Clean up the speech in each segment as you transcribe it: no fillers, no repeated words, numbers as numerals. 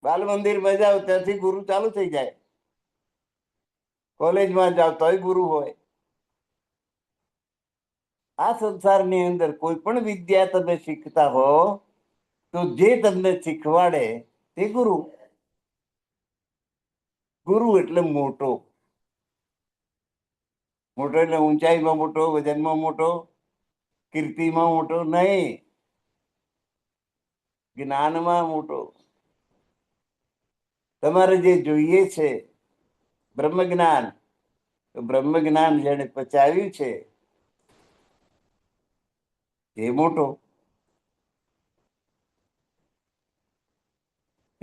બાલ મંદિરમાં જાઓ ત્યાંથી ગુરુ ચાલુ થઈ જાય, કોલેજમાં જાઓ તોય ગુરુ હોય. આ સંસારની અંદર કોઈ પણ વિદ્યા તમે શીખતા હો તો જે તમને શીખવાડે તે ગુરુ. ગુરુ એટલે મોટો. મોટો એટલે ઊંચાઈમાં મોટો, વજનમાં મોટો, કીર્તિમાં મોટો નહીં, જ્ઞાનમાં મોટો. તમારે જે જોઈએ છે બ્રહ્મ જ્ઞાન, તો બ્રહ્મ જ્ઞાન જેને પચાવ્યું છે એ મોટો.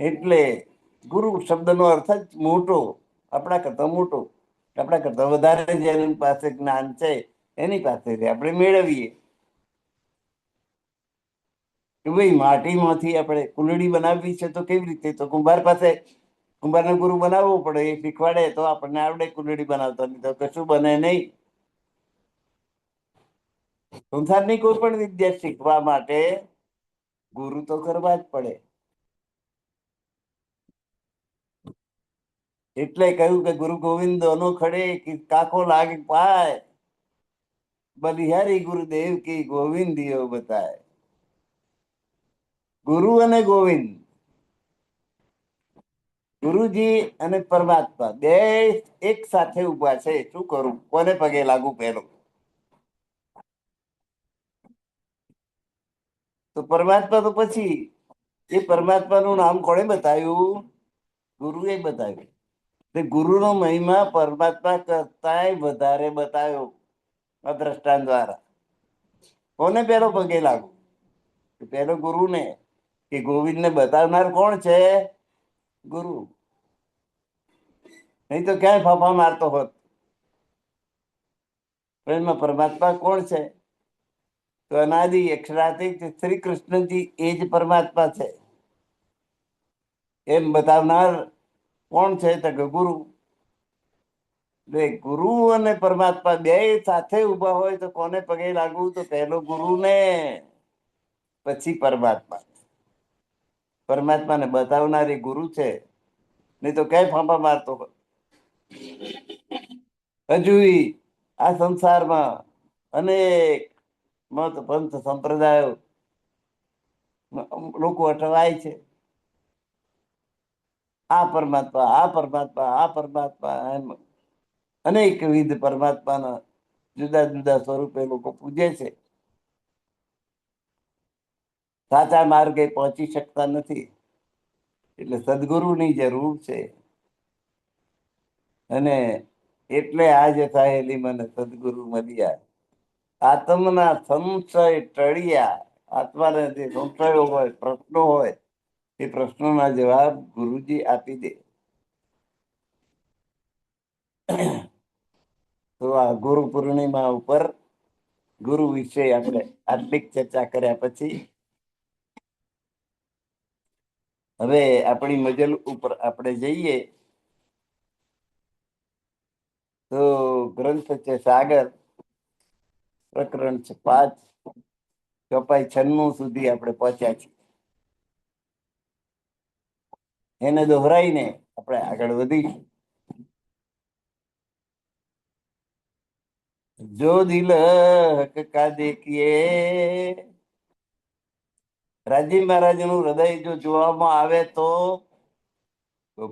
એટલે ગુરુ શબ્દનો અર્થ જ મોટો, આપણા કરતા મોટો, આપણા કરતા વધારે જેની પાસે જ્ઞાન છે એની પાસેથી આપણે મેળવીએ. કે ભાઈ માટીમાંથી આપણે કુંડળી બનાવવી છે તો કેવી રીતે? તો કુંભાર પાસે, કુંભારને ગુરુ બનાવવો પડે, એ શીખવાડે તો આપણને આવડે કુંડળી બનાવતા, નહીં તો કશું બને નહીં. સંસારની કોઈ પણ વિદ્યા શીખવા માટે ગુરુ તો કરવા જ પડે. એટલે કહ્યું કે ગુરુ ગોવિંદ દોનો ખડે કાકો લાગે પાય, બલિહારી ગુરુદેવ કી ગોવિંદીઓ બતાય. ગુરુ અને ગોવિંદ, ગુરુજી અને પરમાત્મા બે એક સાથે ઉભા છે. શું કરું? કોને પગે લાગુ? પહેલો તો પરમાત્મા તો પછી, એ પરમાત્માનું નામ કોણે બતાવ્યું? ગુરુએ બતાવ્યું. ગુરુનો મહિમા પરમાત્મા કરતાંય વધારે બતાવ્યો આ દ્રષ્ટાંત દ્વારા. કોને પેલો પગે લાગુ? પેલો ગુરુને. કે ગોવિંદને બતાવનાર કોણ છે? ગુરુ. નહીં તો ક્યાંય ફાફા મારતો હોત. એમાં પરમાત્મા કોણ છે? તો અનાદિ અક્ષરાતીત શ્રી કૃષ્ણજી એ જ પરમાત્મા છે. એમ બતાવનાર કોણ છે? તો કે ગુરુ. ગુરુ અને પરમાત્મા બે સાથે ઉભા હોય તો કોને પગે લાગવું? તો પહેલો ગુરુને, પછી પરમાત્મા. પરમાત્માને બતાવનારી ગુરુ છે, નહીં તો ક્યાંય ફાંફા મારતો હોય. હજુ આ સંસારમાં અનેક મત પંથ સંપ્રદાયો લોકો અટવાય છે. આ પરમાત્મા, આ પરમાત્મા, આ પરમાત્મા, એમ અનેકવિધ પરમાત્માના જુદા જુદા સ્વરૂપે લોકો પૂજે છે. સાચા માર્ગે પહોંચી શકતા નથી. એટલે સદગુરુની જરૂર છે. અને એટલે આજે સાહેલી મને સદગુરુ મળ્યા. આત્મના સંશય ટળ્યા. આત્માને જે સંશયો હોય, પ્રશ્નો હોય, એ પ્રશ્નોના જવાબ ગુરુજી આપી દે. તો આ ગુરુ પૂર્ણિમા ઉપર ગુરુ વિશે આપણે આટલી ચર્ચા કર્યા પછી હવે આપણી મજલ ઉપર આપણે જઈએ તો ગ્રંથ છે સાગર, પ્રકરણ છે 5, ચોપાઈ 96 સુધી આપણે પહોંચ્યા છીએ. એને દોહરાઈને આપણે આગળ વધીશું. જો દિલ હક કા દેખીએ, રાજી મહારાજ નું હૃદય જો જોવામાં આવે તો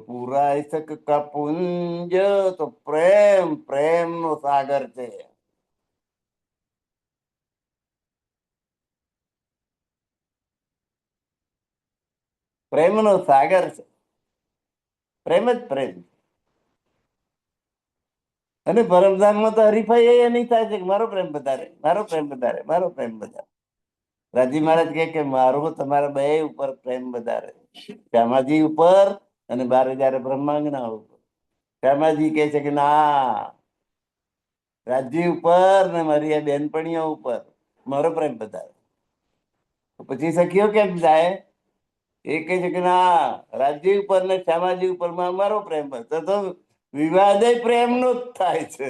પૂરા ઇસક કા પુંજ, તો પ્રેમ, પ્રેમ નો સાગર છે. પ્રેમ નો સાગર છે. પ્રેમ જ પ્રેમ. અને પરમધામમાં તો હરીફાઈ એ નહીં થાય છે કે મારો પ્રેમ વધારે, મારો પ્રેમ વધારે, મારો પ્રેમ વધારે. રાજી મહારાજ કે મારો તમારા બે ઉપર પ્રેમ વધારે, શ્યામાજી ઉપર અને 12,000 બ્રહ્માંગના ઉપર. શ્યામાજી કે છે કે ના, રાજ્ય ઉપર ને મારી આ બેનપણીઓ ઉપર મારો પ્રેમ વધારે. પછી સખીઓ કેમ જાય? એ કહે છે કે ના, રાજ્ય ઉપર ને શ્યામાજી ઉપર માં મારો પ્રેમ. તો વિવાદ પ્રેમ નો જ થાય છે.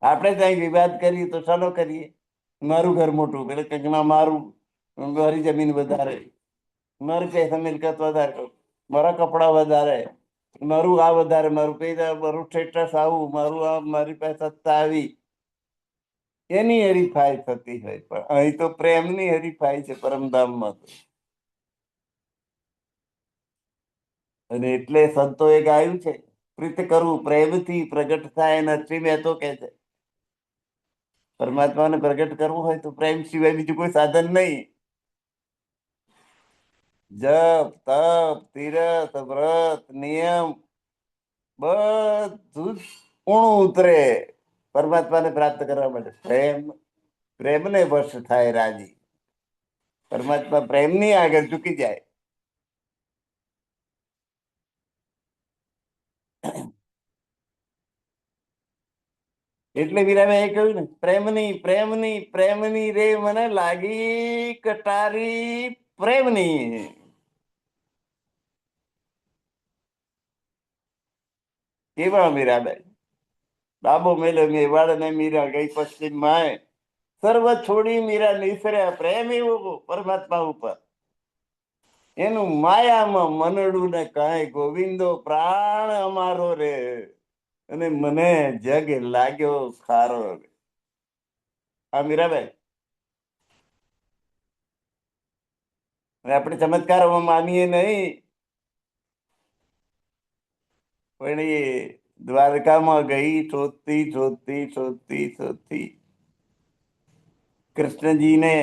આપણે ત્યાં વિવાદ કરીએ તો શાનો કરીએ? મારું ઘર મોટું, એટલે કંઈક ના મારું, મારી જમીન વધારે, મારી પૈસા મિલકત વધારે, મારા કપડા વધારે, મારું આ વધારે, મારું પૈસા, મારું સ્ટેટસ આવું, મારું આ, મારી પાસે સત્તા આવી, એની હરીફાઈ થતી હોય. પણ અહીં તો પ્રેમની હરીફાઈ છે પરમધામમાં તો. અને એટલે સંતોએ ગાયું છે, પ્રીત કરવું પ્રેમથી પ્રગટ થાય. નરસિંહ મહેતો કે છે પરમાત્માને પ્રગટ કરવું હોય તો પ્રેમ સિવાય બીજું કોઈ સાધન નહીં. જપ, તપ, તીરથ, વ્રત, નિયમ બધું જ ઊણું ઉતરે પરમાત્માને પ્રાપ્ત કરવા માટે. પ્રેમને વશ થાય રાજી. પરમાત્મા પ્રેમની આગળ ઝૂકી જાય. એટલે મીરાબાઈ એ કહ્યું ને, પ્રેમની પ્રેમની પ્રેમની રે મને લાગી કટારી પ્રેમની. કેવા મીરાબાઈ? ડાબો મેલો મેવાડ ને મીરા ગઈ પશ્ચિમ માં, સર્વ છોડી મીરા નિસર્યા પ્રેમ એવો પરમાત્મા ઉપર. એનું માયામાં મનડું ને કાંઈ ગોવિંદો પ્રાણ અમારો રે, અને મને જગ લાગ્યો ખારો રે. હા મીરાબાઈ, આપણે ચમત્કારોમાં માનીએ નહીં, પણ એ દ્વારકામાં ગઈ શોધતી શોધતી શોધતી શોધતી કૃષ્ણજીને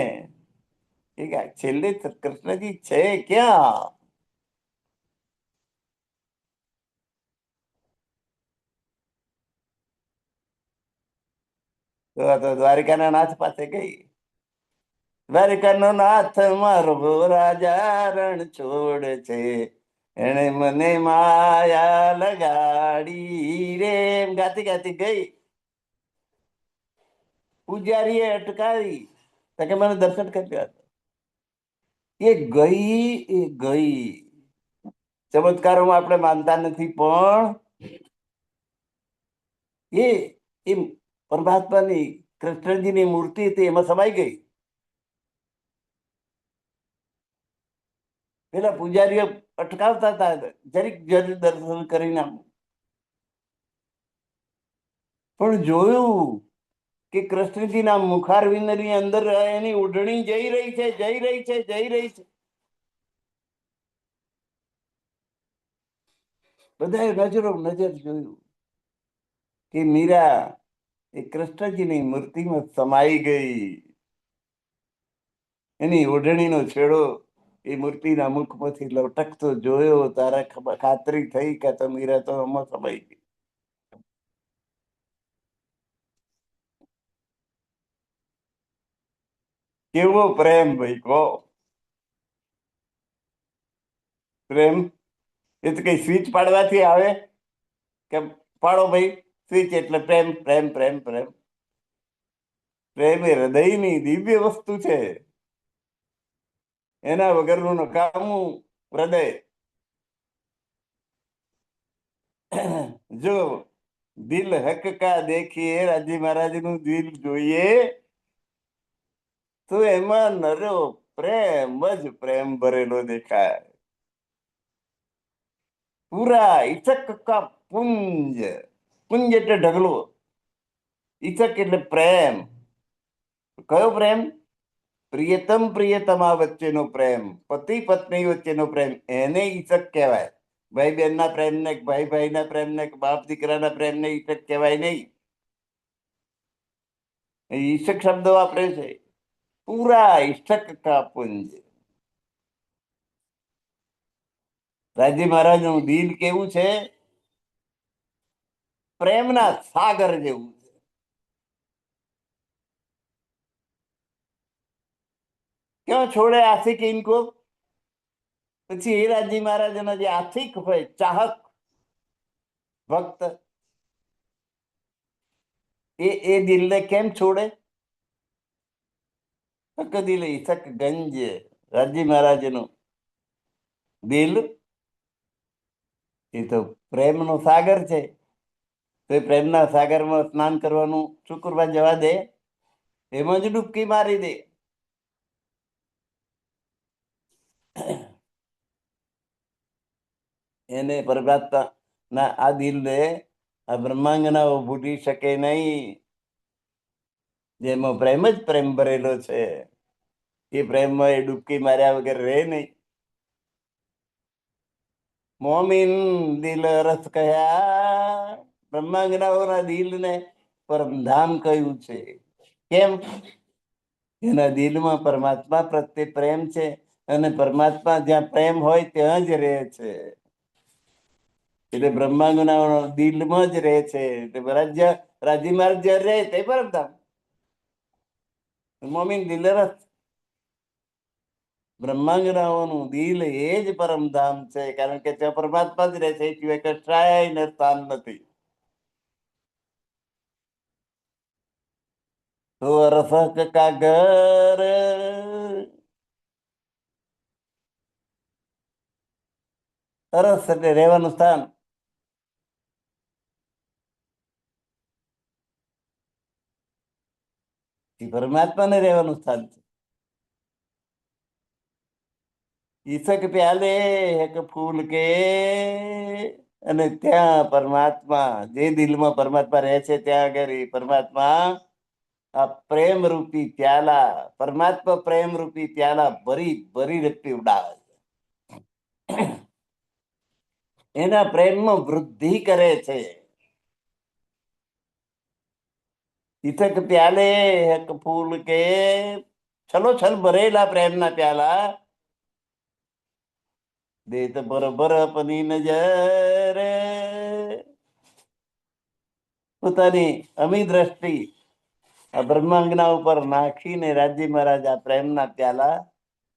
છેલ્લે કૃષ્ણજી છે ક્યાં? તો દ્વારિકાના નાથ પાસે ગઈ. દ્વારિકાનો નાથ મારો રાજા રણ છોડ છે, એને મને માયા લગાડી રે, એમ ગાતી ગાતી ગઈ. પૂજારીએ અટકાવી કે મને દર્શન કરી. એ ગઈ, એ ગઈ. ચમત્કારોમાં આપણે માનતા નથી, પણ એ એ પરમાત્માની કૃષ્ણજીની મૂર્તિ હતી, એમાં સમાઈ ગઈ. પેલા પૂજારીઓ અટકાવતા હતા, જરીક જરી દર્શન કરીને, પણ જોયું કે કૃષ્ણજીના મુખારવિંદની અંદર એની ઓઢણી જઈ રહી છે, જઈ રહી છે, જઈ રહી છે. બધાએ નજરો નજર જોયું કે મીરા એ કૃષ્ણજીની મૂર્તિમાં સમાઈ ગઈ. એની ઓઢણીનો છેડો એ મૂર્તિના મુખમાંથી લટકતો જોયો, તારા ખાતરી થઈ કે તો મીરા તો આમાં સમાઈ ગઈ. કેવો પ્રેમ ભાઈ કહો! પ્રેમ એ તો કઈ સ્વિચ પાડવાથી આવે કે પાડો ભાઈ સ્વિચ એટલે પ્રેમ પ્રેમ પ્રેમ પ્રેમ? પ્રેમ એ હૃદયની દિવ્ય વસ્તુ છે. એના વગરનું નકામું હૃદય. જો દિલ હક કા દેખીએ, રાજી મહારાજ નું દિલ જોઈએ તો એમાં નરો પ્રેમ જ પ્રેમ ભરેલો દેખાય. પૂરા ઈચક કા પુંજ. પુંજ એટલે ઢગલો, ઈચક એટલે પ્રેમ. કયો પ્રેમ? પ્રિયતમ પ્રિયતમા વચ્ચેનો પ્રેમ, પતિ પત્ની વચ્ચેનો પ્રેમ, એને ઈચક કહેવાય. ભાઈ બહેન ના પ્રેમ ને, ભાઈ ભાઈ ના પ્રેમ ને, બાપ દીકરાના પ્રેમ ને ઈચક કહેવાય નહીં. ઈશક શબ્દ વાપરે છે. પૂરા ઈશક કા પુંજ. રાજી મહારાજ નું દિલ કેવું છે? પ્રેમના સાગર જેવું છે. ક્યાં છોડે આશિક ઇनको? પછી હીરાજી મહારાજના જે આશિક હોય, ચાહક ભક્ત, એ દિલને કેમ છોડે? હક દિલ ઈશક ગંજ. રાજી મહારાજ નું દિલ એ તો પ્રેમનો સાગર છે. તો એ પ્રેમના સાગરમાં સ્નાન કરવાનું શું કરવા જવા દે? એમાં જ ડૂબકી મારી દે. એને પરમાત્મા ના આ દિલને આ બ્રહ્માંગનાઓ ભૂલી શકે નહીં. જેમાં પ્રેમ જ પ્રેમ ભરેલો છે, એ પ્રેમમાં એ ડૂબકી માર્યા વગર રહે નહીં. મોમીન દિલ રસ કયા, બ્રહ્માંગનાઓના દિલને પરમધામ કહ્યું છે. કેમ? એના દિલમાં પરમાત્મા પ્રત્યે પ્રેમ છે, અને પરમાત્મા જ્યાં પ્રેમ હોય ત્યાં જ રહે છે. એટલે બ્રહ્માંગના દિલમાં જ રહે છે. એટલે રાજી માર્ગ જ્યાં રહે તે પરમધામ. મોમીન દિલ રસ, બ્રહ્માંગનાઓનું દિલ એ જ પરમધામ છે, કારણ કે ત્યાં પરમાત્મા જ રહે છે. એ સિવાય કશાયને સ્થાન નથી. તો રસક કાગર, રસ એટલે રહેવાનું સ્થાન. એ પરમાત્માને રહેવાનું સ્થાન છે. ઈસક પ્યાલે એક ફૂલ કે, અને ત્યાં પરમાત્મા, જે દિલમાં પરમાત્મા રહે છે ત્યાં આગળ એ પરમાત્મા આ પ્રેમ રૂપી પ્યાલા, પરમાત્મા પ્રેમ રૂપી પ્યાલા ભરી ભરી પીવડાવે છે. એના પ્રેમમાં વૃદ્ધિ કરે છે. ઈસક પ્યાલે એક ફૂલ કે, છલોછલ ભરેલા પ્રેમના પ્યાલા દેત બરોબર અપની નજર, પોતાની અમી દ્રષ્ટિ આ બ્રહ્માંગના ઉપર નાખીને રાજી મહારાજ આ પ્રેમના પ્યાલા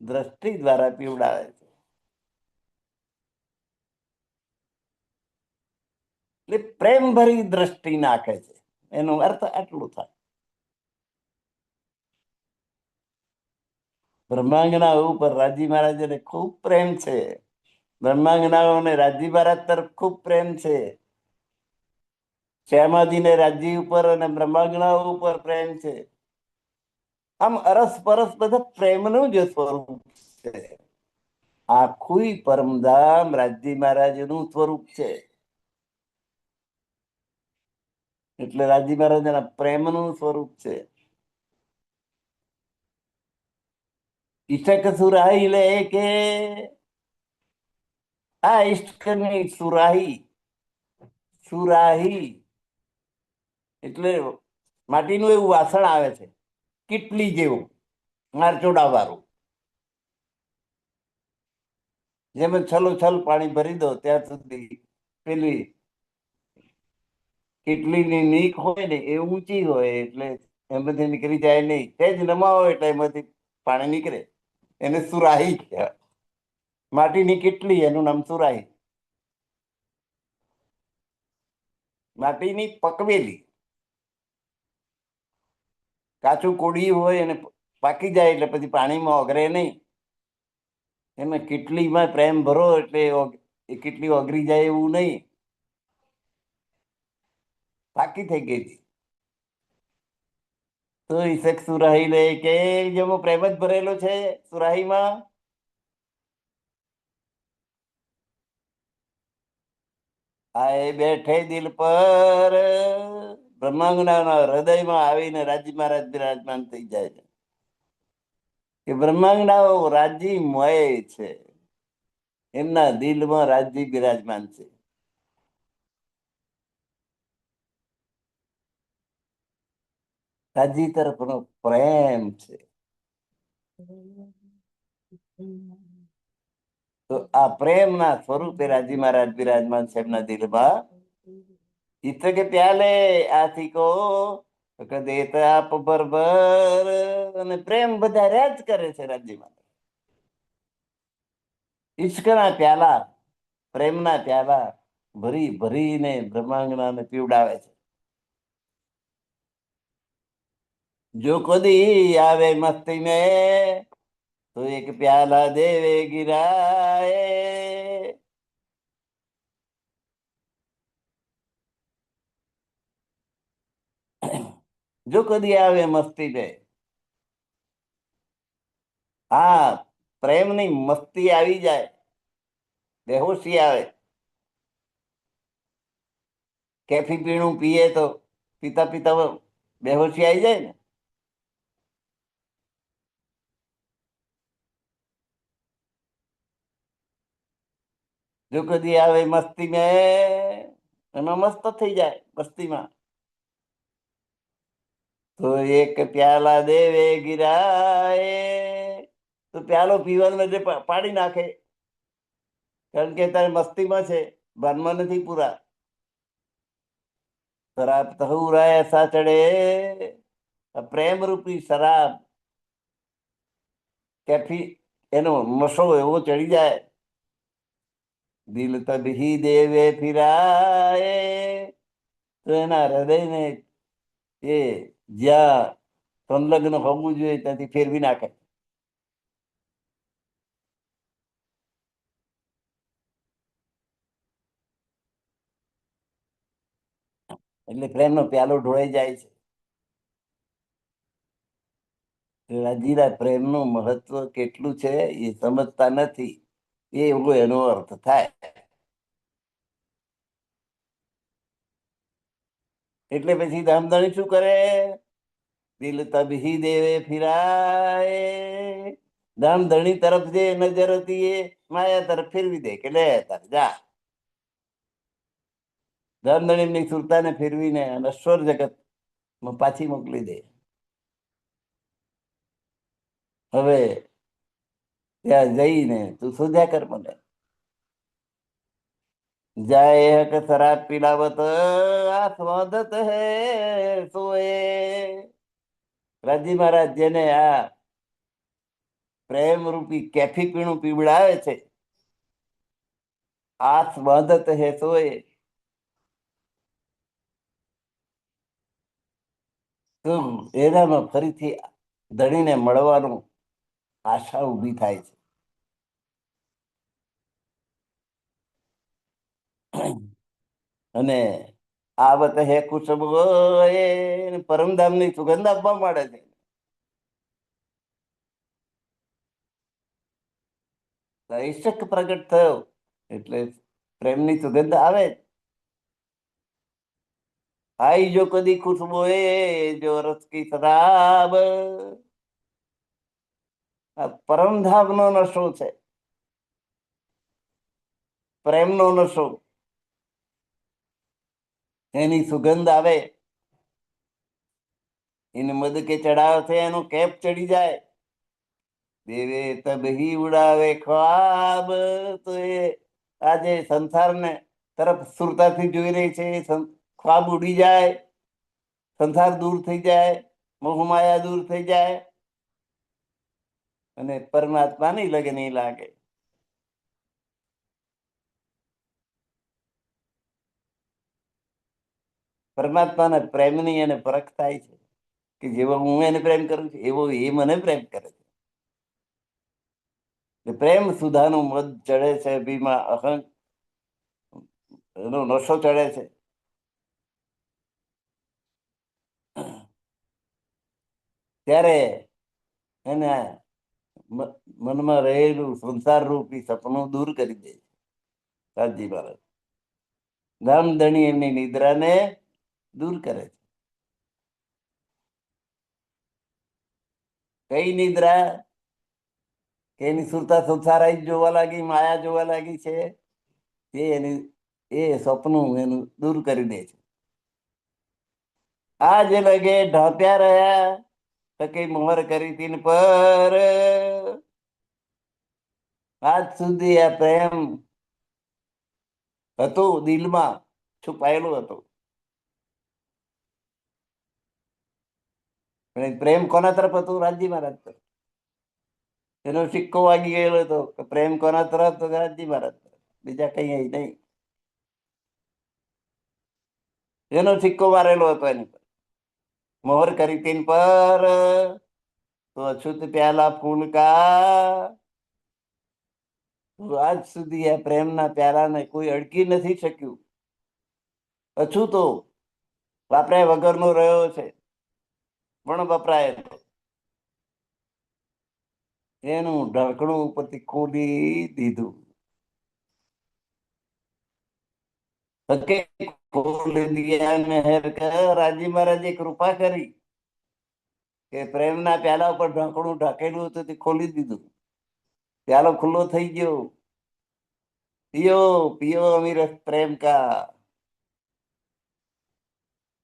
દ્રષ્ટિ દ્વારા પીવડાવે છે. એટલે પ્રેમ ભરી દ્રષ્ટિ નાખે છે, એનો અર્થ આટલું થાય. બ્રહ્માંગના ઉપર રાજી મહારાજને ખૂબ પ્રેમ છે. બ્રહ્માંગનાઓને રાજી મહારાજ તરફ ખૂબ પ્રેમ છે. શ્યામાજીને રાજી ઉપર અને બ્રહ્માંગનાઓ ઉપર પ્રેમ છે. આમ અરસ પરસ બધા પ્રેમનું જ સ્વરૂપ છે. આખું પરમધામ રાજી મહારાજનું સ્વરૂપ છે. એટલે રાજી મહારાજના પ્રેમનું સ્વરૂપ છે. ઈશક સુરાહી લે કે, આ ઈષ્ટની સુરાહી, સુરાહી એટલે માટીનું એવું વાસણ આવે છે, કીટલી જેવું, મારચોડા વાળું. જેમાં છલોછલ પાણી ભરી દો ત્યાં સુધી પેલી કીટલીની નીક હોય ને એ ઊંચી હોય, એટલે એમાંથી નીકળી જાય નહીં. તે જ નમાવો એટલે એમાંથી પાણી નીકળે. એને સુરાહી કહેવાય. માટીની કીટલી, એનું નામ સુરાહી. માટીની પકવેલી, કાચું કોડિયું હોય અને પાકી જાય એટલે પછી પાણીમાં ઓગરે નહીં. એમાં કીટલીમાં પ્રેમ ભરો એટલે એ કીટલી ઓગરી જાય એવું નહીં. પાકી થઈ ગઈ હતી. તો ઈશક સુરાહી લે કે, જેવો પ્રેમ જ ભરેલો છે સુરાહીમાં. આ એ બેઠે દિલ પર, બ્રહ્માંગના હૃદયમાં આવીને રાજી મહારાજ બિરાજમાન થઈ જાય છે. કે બ્રહ્માંગનાઓ રાજ્યમય છે, એમના દિલમાં રાજ્ય બિરાજમાન છે. રાજ્ય તરફનો પ્રેમ છે. તો આ પ્રેમના સ્વરૂપે રાજી મહારાજ બિરાજમાન છે એમના દિલમાં. ઈત કે પ્યાલે આથી કો દેતા આપ બરબર, અને પ્રેમ બધા રહ્યા જ કરે છે રાજ્યમાં. ઈશ્કના પ્યાલા, પ્રેમના પ્યાલા ભરી ભરીને બ્રહ્માંગનાને પીવડાવે છે. જો કદી આવે મસ્તી મેં તો એક પ્યાલા દેવે ગિરાએ, જો કદી આવે મસ્તી મેં, હા પ્રેમની મસ્તી આવી જાય, બેહોશી આવે કેફી પીણું પીએ તો પીતા પીતા બેહોશી આવી જાય ને. જો કદી આવે મસ્તી મેં, એમાં મસ્ત થઈ જાય મસ્તીમાં. તો એક પ્યાલા દેવે ગિરાએ, તો પ્યાલો પીવાનું એટલે પાડી નાખે, કારણ કે તારે મસ્તીમાં છે, ભાનમાં નથી પૂરા. શરાબ તહુરા એસા ચડે, પ્રેમ રૂપી શરાબ, કેફી એનો નશો એવો ચડી જાય. દિલ તબહી દેવે ફિરાએ, તો એના હૃદયને એ જ્યાં સંલગ્ન હોવું જોઈએ ત્યાંથી ફેરવી નાખે. એટલે પ્રેમનો પ્યાલો ઢોળાઈ જાય છે. રાજીલા પ્રેમનું મહત્વ કેટલું છે એ સમજતા નથી, એવો એનો અર્થ થાય. એટલે પછી ધામધણી શું કરે? દિલ તબહી દેવે ફિરાય, ધામધણી તરફ જે નજર હતી એ માયા તરફ ફેરવી દે કે લે તાર જા. ધામધણી સુરતાને ફેરવીને નશ્વર જગતમાં પાછી મોકલી દે. હવે ત્યાં જઈને તું શોધ્યા કર મને. જાય કે શરાબ પીલાવત આસ્વાદત હે સોએ. રાજી મહારાજ જેને આ પ્રેમ રૂપી કેફી પીણું પીવડાવે છે, આસ્વાદત હે સોએ, તો એનામાં ફરીથી ધણીને મળવાનું આશા ઊભી થાય છે. અને આવત હે કુસુમ એ પરમધામ ની સુગંધ આપવા માંડે છે. ઈશક પ્રગટ થયો એટલે પ્રેમની સુગંધ આવે. આઈ જો કદી ખુશબુ એ જો રસ કી શરાબ, આ પરમધામ નો નશો છે, પ્રેમનો નશો. એની સુગંધ આવે, એને મદ કે ચડાવ છે, એનો કેપ ચડી જાય. દેવે તબહી ઉડાવે ખ્વાબ, તો એ આજે સંસારને તરફ સુરતાથી જોઈ રહી છે, ખ્વાબ ઉડી જાય, સંસાર દૂર થઈ જાય, મોહમાયા દૂર થઈ જાય, અને પરમાત્મા નહીં લગે નહીં લાગે. પરમાત્માના પ્રેમની એને પરખ થાય છે, કે જેવો હું એને પ્રેમ કરું છું એવો એ મને પ્રેમ કરે છે. પ્રેમ સુધાનું મધ ચડે છે, ભીમાં અહંગ એનો નશો ચડે છે. ત્યારે એને મનમાં રહેલું સંસાર રૂપી સપનું દૂર કરી દે છે રાજી મહારાજ. ધામધણી એમની નિદ્રાને દૂર કરે છે. કઈ નિદ્રા? કે એની સુરતા સંસાર જોવા લાગી, માયા જોવા લાગી છે, એની એ સપનું એનું દૂર કરી દે છે. આજ લગે ઢાંપ્યા રહ્યા, તો કઈ મોહર કરી તીન પર, આજ સુધી આ પ્રેમ હતું દિલમાં છુપાયેલું હતું. પ્રેમ કોના તરફ હતું? રાજી મહારાજ તરફ. એનો સિક્કો વાગી ગયેલો હતો. પ્રેમ કોના તરફ? તો રાજી મહારાજ તરફ, બીજા કઈ નહીં. એનો સિક્કો મારેલો હતો એની પર, મોહર કરી તીન પર, તો અછૂત પ્યાલા ફૂલ કા, આજ સુધી આ પ્રેમના પ્યાલાને કોઈ અડકી નથી શક્યું. અછૂતો વાપર્યા વગરનો રહ્યો છે, પણ વપરાય એનું ઢાંકણું ઉપરથી ખોલી દીધું. હકે ખોલી દિયા મેહર કર. રાજી મહારાજે કૃપા કરી કે પ્રેમના પ્યાલા ઉપર ઢાંકણું ઢાંકેલું હતું તે ખોલી દીધું. પ્યાલો ખુલ્લો થઈ ગયો. પિયો પિયો અમીર પ્રેમ કા.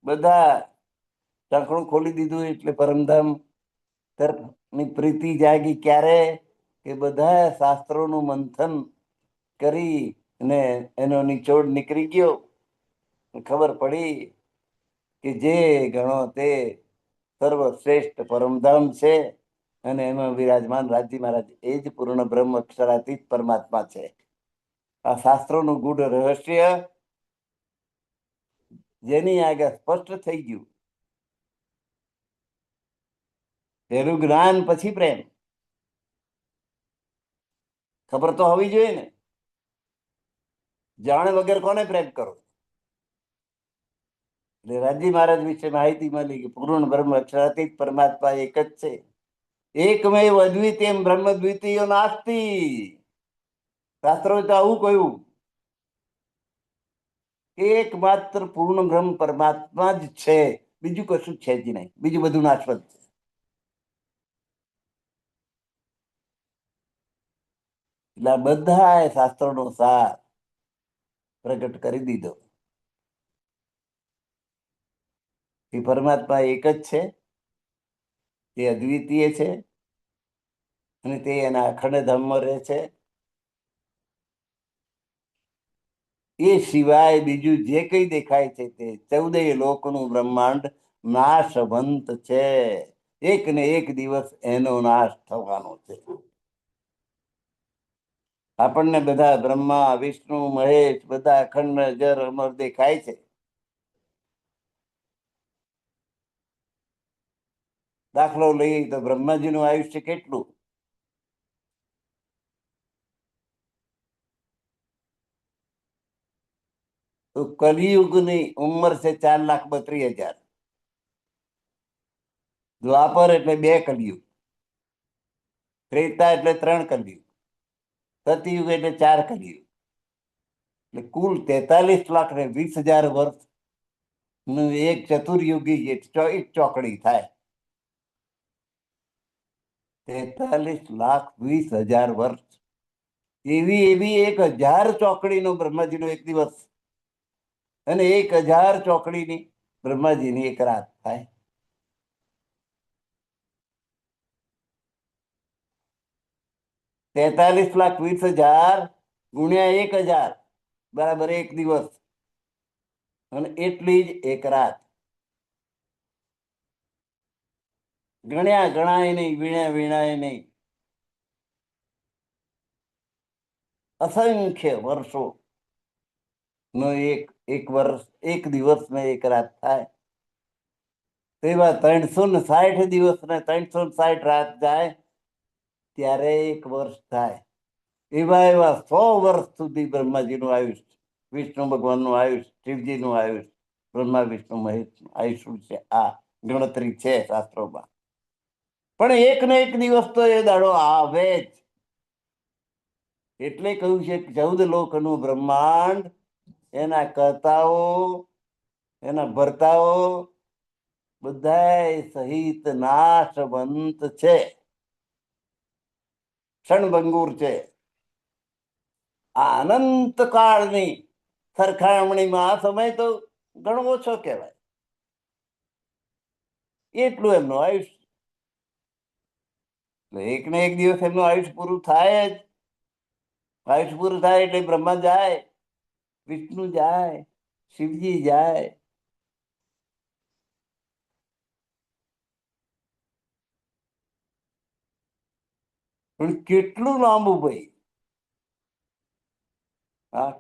બધા ઢાંકણું ખોલી દીધું એટલે પરમધામ તરફની પ્રીતિ જાગી. ક્યારે? કે બધા શાસ્ત્રોનું મંથન કરી અને એનો નિચોડ નીકળી ગયો. ખબર પડી કે જે ગણો તે સર્વશ્રેષ્ઠ પરમધામ છે અને એમાં વિરાજમાન રાજી મહારાજ એ જ પૂર્ણ બ્રહ્મ અક્ષરાતીત પરમાત્મા છે. આ શાસ્ત્રોનું ગૂઢ રહસ્ય જેની આગળ સ્પષ્ટ થઈ ગયું. પેલું જ્ઞાન પછી પ્રેમ. ખબર તો હોવી જોઈએ ને. જાણ વગર કોને પ્રેમ કરો? એટલે રાજી મહારાજ વિશે માહિતી મળી કે પૂર્ણ બ્રહ્મ અક્ષરાતીત પરમાત્મા એક જ છે. એકમેવ અદ્વિતીય બ્રહ્મ દ્વિતીય નાસ્તિ. શાસ્ત્રો તો આવું કહ્યું. એકમાત્ર પૂર્ણ બ્રહ્મ પરમાત્મા જ છે, બીજું કશું છે જ નહીં. બીજું બધું નાશવંત છે. એટલે બધા શાસ્ત્રોનો સાર પ્રગટ કરી દીધો કે પરમાત્મા એક જ છે, તે અદ્વિતીય છે અને તે એના અખંડ ધામમાં રહે છે. એ સિવાય બીજું જે કઈ દેખાય છે તે 14 લોકનું બ્રહ્માંડ નાશવંત છે. એક ને એક દિવસ એનો નાશ થવાનો છે. આપણને બધા બ્રહ્મા વિષ્ણુ મહેશ બધા અખંડ અજર અમર દેખાય છે. દાખલો લઈએ તો બ્રહ્માજીનું આયુષ્ય કેટલું? તો કલિયુગની ઉંમર છે 4,32,000. દ્વાપર એટલે 2 કલયુગ, ત્રેતા એટલે 3 કલયુગ, સતયુગ એટલે 4 કલયુગ. એટલે કુલ 43,20,000 વર્ષ નું એક ચતુર્યુગી એક ચોકડી થાય. 43,20,000 વર્ષ. એવી એવી 1,000 ચોકડીનો બ્રહ્માજીનો એક દિવસ અને 1,000 ચોકડીની બ્રહ્માજીની એક રાત થાય. 43,20,000 ગુણ્યા 1,000 બરાબર એક દિવસ અને એટલી જ એક રાત. ગણ્યા ગણાય નહીં, વીણ્યા વીણાય નહીં. અસંખ્ય વર્ષો નો એક વર્ષ, એક દિવસ ને એક રાત થાય. તેવા 360 દિવસ ને 360 રાત જાય ત્યારે એક વર્ષ થાય. એવા એવા 100 વર્ષ સુધી બ્રહ્માજીનું આયુષ્ય, વિષ્ણુ ભગવાનનું આયુષ્ય, શિવજીનું આયુષ્ય, બ્રહ્મા વિષ્ણુ મહેશ આયુષ્ય છે. આ ગણતરી છે શાસ્ત્રોમાં. પણ એક ને એક દિવસ તો એ દાડો આવે જ. એટલે કહ્યું છે 14 લોકનું બ્રહ્માંડ, એના કર્તાઓ, એના ભરતાઓ બધા સહિત નાશવંત છે, ક્ષણભંગુર છે. આ અનંત કાળની સરખામણીમાં આ સમય તો ઘણો ઓછો કહેવાય. એટલું એમનું આયુષ્ય. એક ને એક દિવસ એમનું આયુષ્ય પૂરું થાય જ. આયુષ્ય પૂરું થાય એટલે બ્રહ્મા જાય, વિષ્ણુ જાય, શિવજી જાય. પણ કેટલું લાંબુ ભાઈ! હા,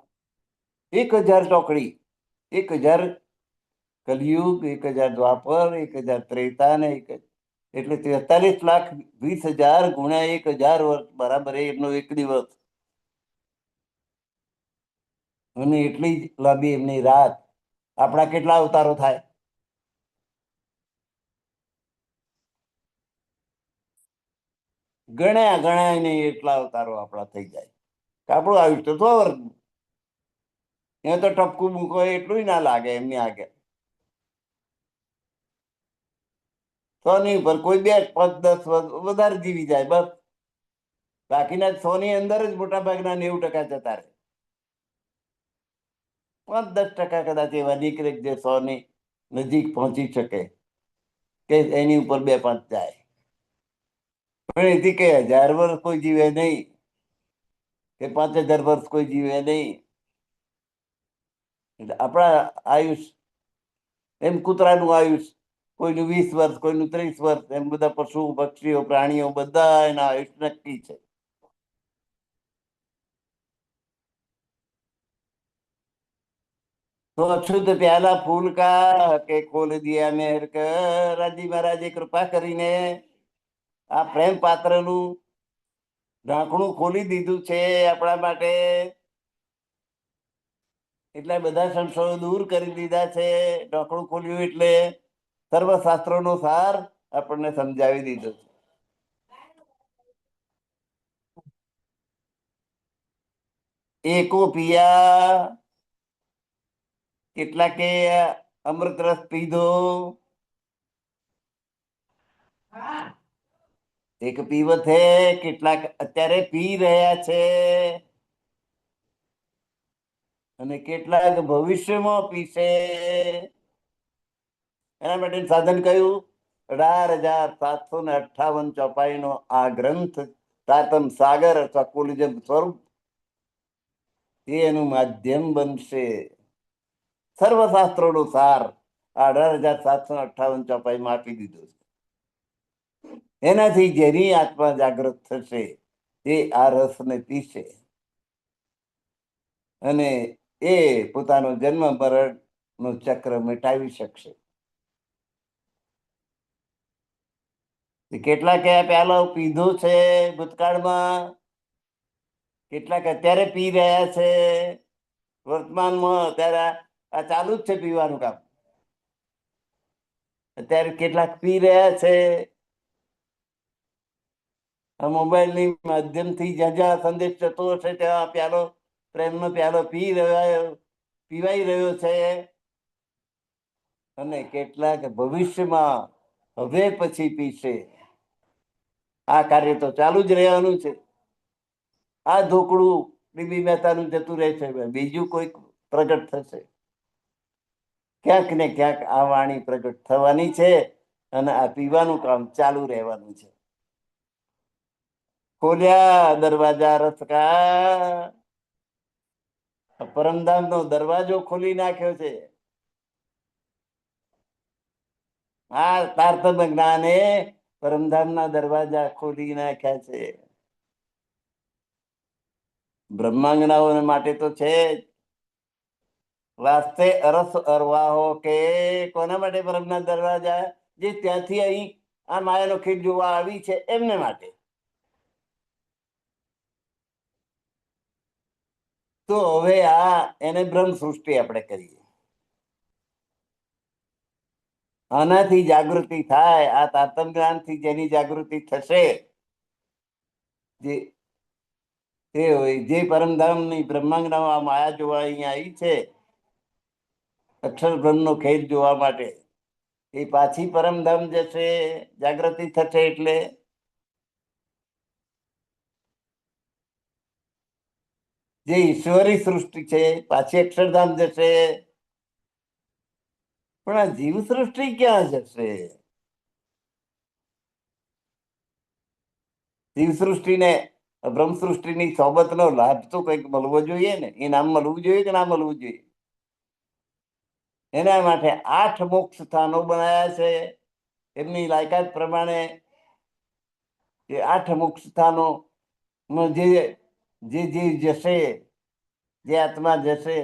1,000 ચોકડી, 1,000 કલયુગ, 1,000 દ્વાપર, 1,000 ત્રેતા ને એટલે 43,20,000 ગુણ્યા 1,000 વર્ષ બરાબર એમનો એક દિવસ અને એટલી જ લાંબી એમની રાત. આપણા કેટલા અવતારો થાય? ગણ્યા ગણાય નહીં એટલા અવતારો આપણા થઈ જાય. આપણું આયુષ્ય તો 100 વર્ષ. એ તો ટપકું મૂકો એટલું ના લાગે એમની આગળ. સોની ઉપર કોઈ 2, 5, 10 વર્ષ વધારે જીવી જાય બસ. બાકીના 100 ની અંદર જ મોટા ભાગના 90% જતા રહે. 5-10% કદાચ એવા નીકળે જે 100 ની નજીક પહોંચી શકે, કે એની ઉપર 2-5 જાય. પણ એથી કે 1000 વર્ષ કોઈ જીવે નહીં, કે 5000 વર્ષ કોઈ જીવે નહીં. એટલે આપણા આયુષ એમ કૂતરાનું આયુષ કોઈનું 20 વર્ષ, કોઈનું 30 વર્ષ, એમ બધા પશુ પક્ષીઓ પ્રાણીઓ બધા એના આયુષ નક્કી છે. તો અછૂત પ્યાલા ફૂલ કા કે ખોલ દિયા મેર કર. રાજી મહારાજે કૃપા કરીને આ પ્રેમ પાત્રનું ઢાંકણું ખોલી દીધું છે આપણા માટે. એટલે બધા સંશયો દૂર કરી દીધા છે. ઢાંકણું ખોલ્યું એટલે સર્વશાસ્ત્રોનો સાર આપણને સમજાવી દીધો છે. એકો પિયા, કેટલાકે અમૃત રસ પીધો. એક પીવત હે, કેટલાક અત્યારે પી રહ્યા છે, અને કેટલાક ભવિષ્યમાં પીશે. એના માટે સાધન કયું? 18,758 ચોપાઈનો આ ગ્રંથ તાતમ સાગર અથવા કુલજમ સ્વરૂપ એ એનું માધ્યમ બનશે. સર્વશાસ્ત્રોનો સાર 18,758 ચોપાઈમાં આપી દીધો છે. એનાથી જેની આત્મા જાગૃત થશે એ આ રસને પીશે, અને એ પોતાનો જન્મ મરણ નું ચક્ર મિટાવી શકશે. કેટલાક પેલો પીધો છે ભૂતકાળમાં, કેટલાક અત્યારે પી રહ્યા છે વર્તમાનમાં. અત્યારે આ ચાલુ જ છે પીવાનું કામ. અત્યારે કેટલાક પી રહ્યા છે. આ મોબાઈલની માધ્યમથી જ્યાં જ્યાં સંદેશ જતો હશે ત્યાં પ્યાલો, પ્રેમનો પ્યાલો પીવાઈ રહ્યો છે. અને કેટલાક ભવિષ્યમાં હવે પછી પીશે. આ કાર્ય તો ચાલુ જ રહેવાનું છે. આ ઢોકળું બીબી મહેતાનું જતું રહે છે, બીજું કોઈક પ્રગટ થશે. ક્યાંક ને ક્યાંક આ વાણી પ્રગટ થવાની છે, અને આ પીવાનું કામ ચાલુ રહેવાનું છે. ખોલ્યા દરવાજા રથ કા, પરમધામ નો દરવાજો ખોલી નાખ્યો છે. આ તારતમ જ્ઞાને પરમધામ ના દરવાજા ખોલી નાખ્યા છે. બ્રહ્માંગનાઓ માટે તો છે જ. વાસ્તે અરસ અરવાહો કે, કોના માટે પરમના દરવાજા? જે ત્યાંથી અહીં આ માયાનો ખેલ જોવા આવી છે એમને માટે. તો હવે આ એને બ્રહ્મ સૃષ્ટિ આપણે કરીએ. આનાથી જાગૃતિ થાય, આ તાતમ જ્ઞાન થી જેની જાગૃતિ થશે, જે તે હોય જે પરમધામ ની બ્રહ્માંગના આ માયા જોવા અહીંયા આવી છે અક્ષર બ્રહ્મ નો ખેલ જોવા માટે, એ પાછી પરમધામ જશે જાગૃતિ થશે. એટલે જે ઈશ્વરી સૃષ્ટિ છે પાછી અક્ષરધામ જશે. પણ આ જીવ સૃષ્ટિ ક્યાં જશે? જીવ સૃષ્ટિને બ્રહ્મ સૃષ્ટિની સોબતનો લાભ તો કંઈક મળવો જોઈએ ને. એ નામ મળવું જોઈએ કે ના મળવું જોઈએ? એના માટે 8 મોક્ષ સ્થાનો બનાયા છે. એમની લાયકાત પ્રમાણે એ 8 મોક્ષ સ્થાનો જે જે જશે, જે આત્મા જશે,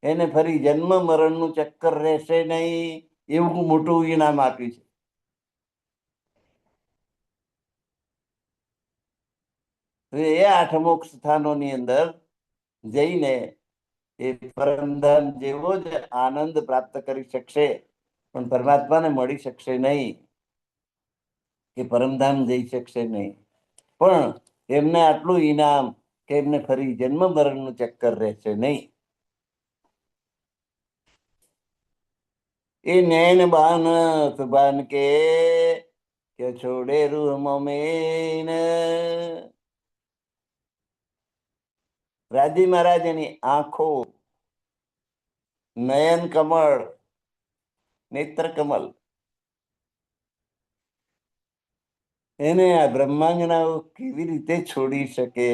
એને ફરી જન્મ મરણનું ચક્કર રહેશે નહીં, એવું મોટું ઇનામ આપ્યું છે. એ 8 મોક્ષ સ્થાનોની અંદર જઈને એ પરમધામ જેવો જ આનંદ પ્રાપ્ત કરી શકશે, પણ પરમાત્માને મળી શકશે નહીં, કે પરમધામ જઈ શકશે નહીં. પણ એમને આટલું ઇનામ કે એમને ફરી જન્મ મરણનું ચક્કર રહેશે નહીં. એ નૈન બાન સુબાન કે છોડે રૂહ મોમેન. રાજી મહારાજની આંખો નયન કમળ, નેત્ર કમલ, એને આ બ્રહ્માંગનાઓ કેવી રીતે છોડી શકે?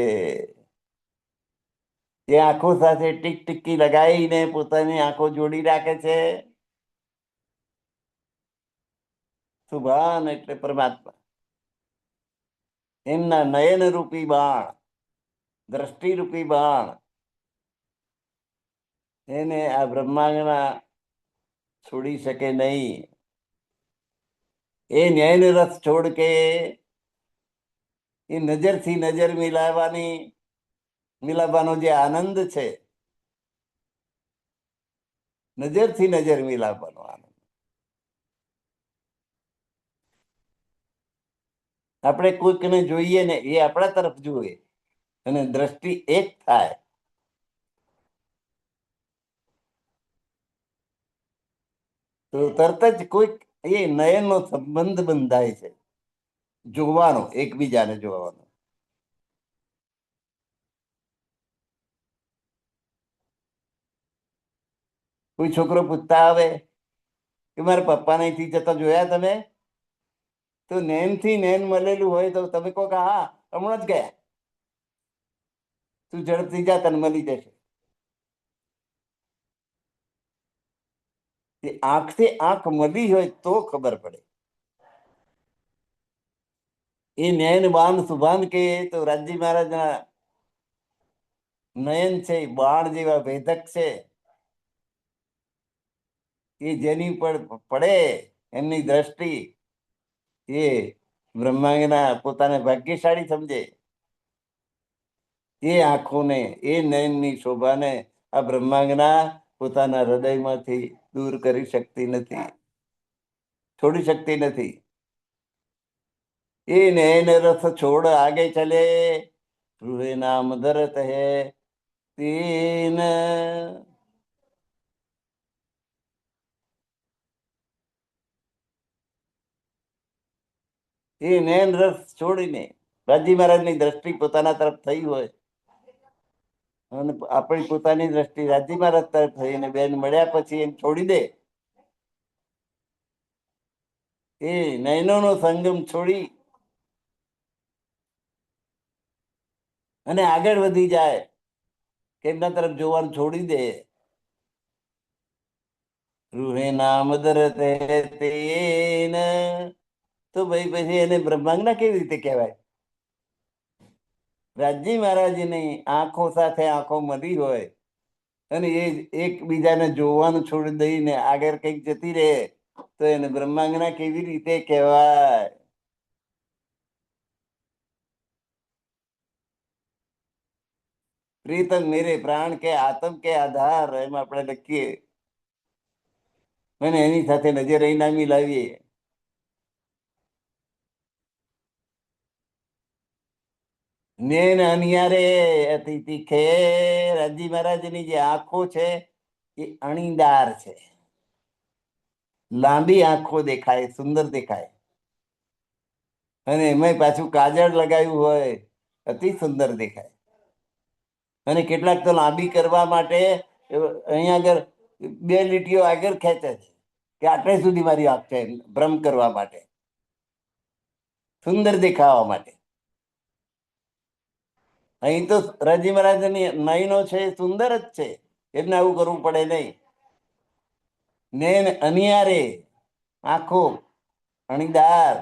એ આંખો સાથે ટીક ટીકી લગાવીને પોતાની આંખો જોડી રાખે છે. સુભાન એટલે પરમાત્મા. એમના નયન રૂપી બાણ, દ્રષ્ટિ રૂપી બાણ, એને આ બ્રહ્માંગના છોડી શકે નહીં. એ નયન રસ છોડ કે એ નજરથી નજર મિલાવવાનો જે આનંદ છે, નજરથી નજર મિલાવવાનો આનંદ. આપણે કોઈકને જોઈએ ને એ આપણા તરફ જુએ અને દ્રષ્ટિ એક થાય, તો તરત જ કોઈક એ નયનનો સંબંધ બંધાય છે, જોવાનો, એકબીજાને જોવાનો. કોઈ છોકરો પૂછતા આવે કે મારા પપ્પા અહીંથી જતા જોયા તમે? તો નૈન થી નૈન મળેલું હોય તો તમે કહો કે હા હમણાં જ ગયા, તું ઝડપથી જા, તને મળી જશે. આંખથી આંખ મળી હોય તો ખબર પડે. એ નયન બાણ સુભાન કે તો રાજજી મહારાજના નયન છે બાણ જેવા ભેદક છે. એ જેની પર પડે એમની દ્રષ્ટિ, એ બ્રહ્માંગના પોતાને ભાગ્યશાળી સમજે. એ આંખોને, એ નયનની શોભાને આ બ્રહ્માંગના પોતાના હૃદયમાંથી દૂર કરી શકતી નથી, છોડી શકતી નથી. એ નયન રસ છોડ આગે ચલે, રૂહે નામ ધરત હે તીન. એ નયન રસ છોડીને રાજી મહારાજની દ્રષ્ટિ પોતાના તરફ થઈ હોય અને આપણી પોતાની દ્રષ્ટિ રાજી મહારાજ તરફ થઈને બેન મળ્યા પછી એમ છોડી દે, એ નયનોનો સંગમ છોડી અને આગળ વધી જાય, કેમના તરફ જોવાનું છોડી દે. રૂહે નામ ધરત હે તેન. તો ભાઈ પછી એને બ્રહ્માંગના કેવી રીતે કહેવાય? રાજજી મહારાજની આંખો સાથે આંખો મળી હોય અને એ એકબીજાને જોવાનું છોડી દઈને આગળ કઈક જતી રહે તો એને બ્રહ્માંગના કેવી રીતે કહેવાય? પ્રીતમ મેરે પ્રાણ કે આતમ કે આધાર, એમ આપણે લખીએ અને એની સાથે નજર ના મિલાવીએ. નેન અનિયારે અતિ તીખે. રાજી મહારાજની જે આંખો છે એ અણીદાર છે, લાંબી આંખો દેખાય, સુંદર દેખાય, અને એમાં પાછું કાજળ લગાવ્યું હોય, અતિ સુંદર દેખાય. અને કેટલાક તો લાંબી કરવા માટે અહીંયા આગળ બે લીટીઓ આગળ ખેંચે છે કે આટલે સુધી મારી આંખ છે, ભ્રમ કરવા માટે, સુંદર દેખાવા માટે. અહીં તો રાજી મહારાજની નયનો છે સુંદર જ છે, એમને આવું કરવું પડે નહીં. નેન અનિયારે, આંખો અણીદાર,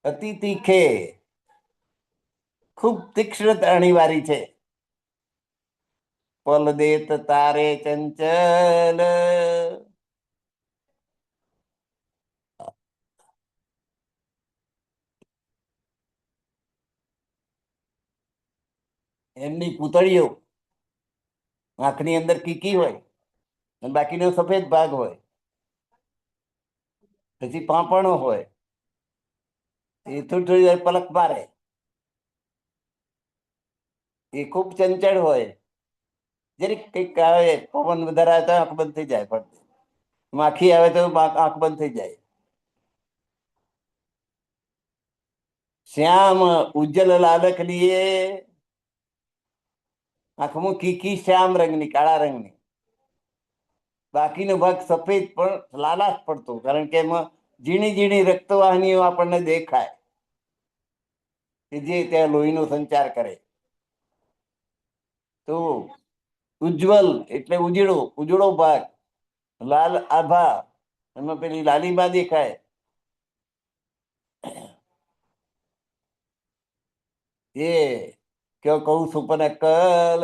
અતિ તીખે, ખૂબ તીક્ષ્ણ અણીવારી છે. પલ દેત તારે ચંચલ. એમની પૂતળીઓ આંખની અંદર કીકી હોય અને બાકીનો સફેદ ભાગ હોય, પછી પાંપણો હોય, એ થોડી થોડી વાર પલક મારે, એ ખૂબ ચંચળ હોય. જરીક કઈક આવે પવન વધારે આવે તો આંખ બંધ થઈ જાય પડતી. માખી આવે તો આંખ બંધ થઈ જાય. શ્યામ ઉજ્જલ લાલક લીએ, આંખમાં કીકી શ્યામ રંગની, કાળા રંગની. બાકીનો ભાગ સફેદ પણ લાલાશ પડતો, કારણ કે એમાં ઝીણી ઝીણી રક્તવાહિનીઓ આપણને દેખાય કે જે ત્યાં લોહીનો સંચાર કરે. તો ઉજ્જવલ એટલે ઉજળો, ઉજળો ભાગ. લાલ આભા, એમાં પેલી લાલીબા દેખાય. એ કયો કહું છું પણ અક્કલ,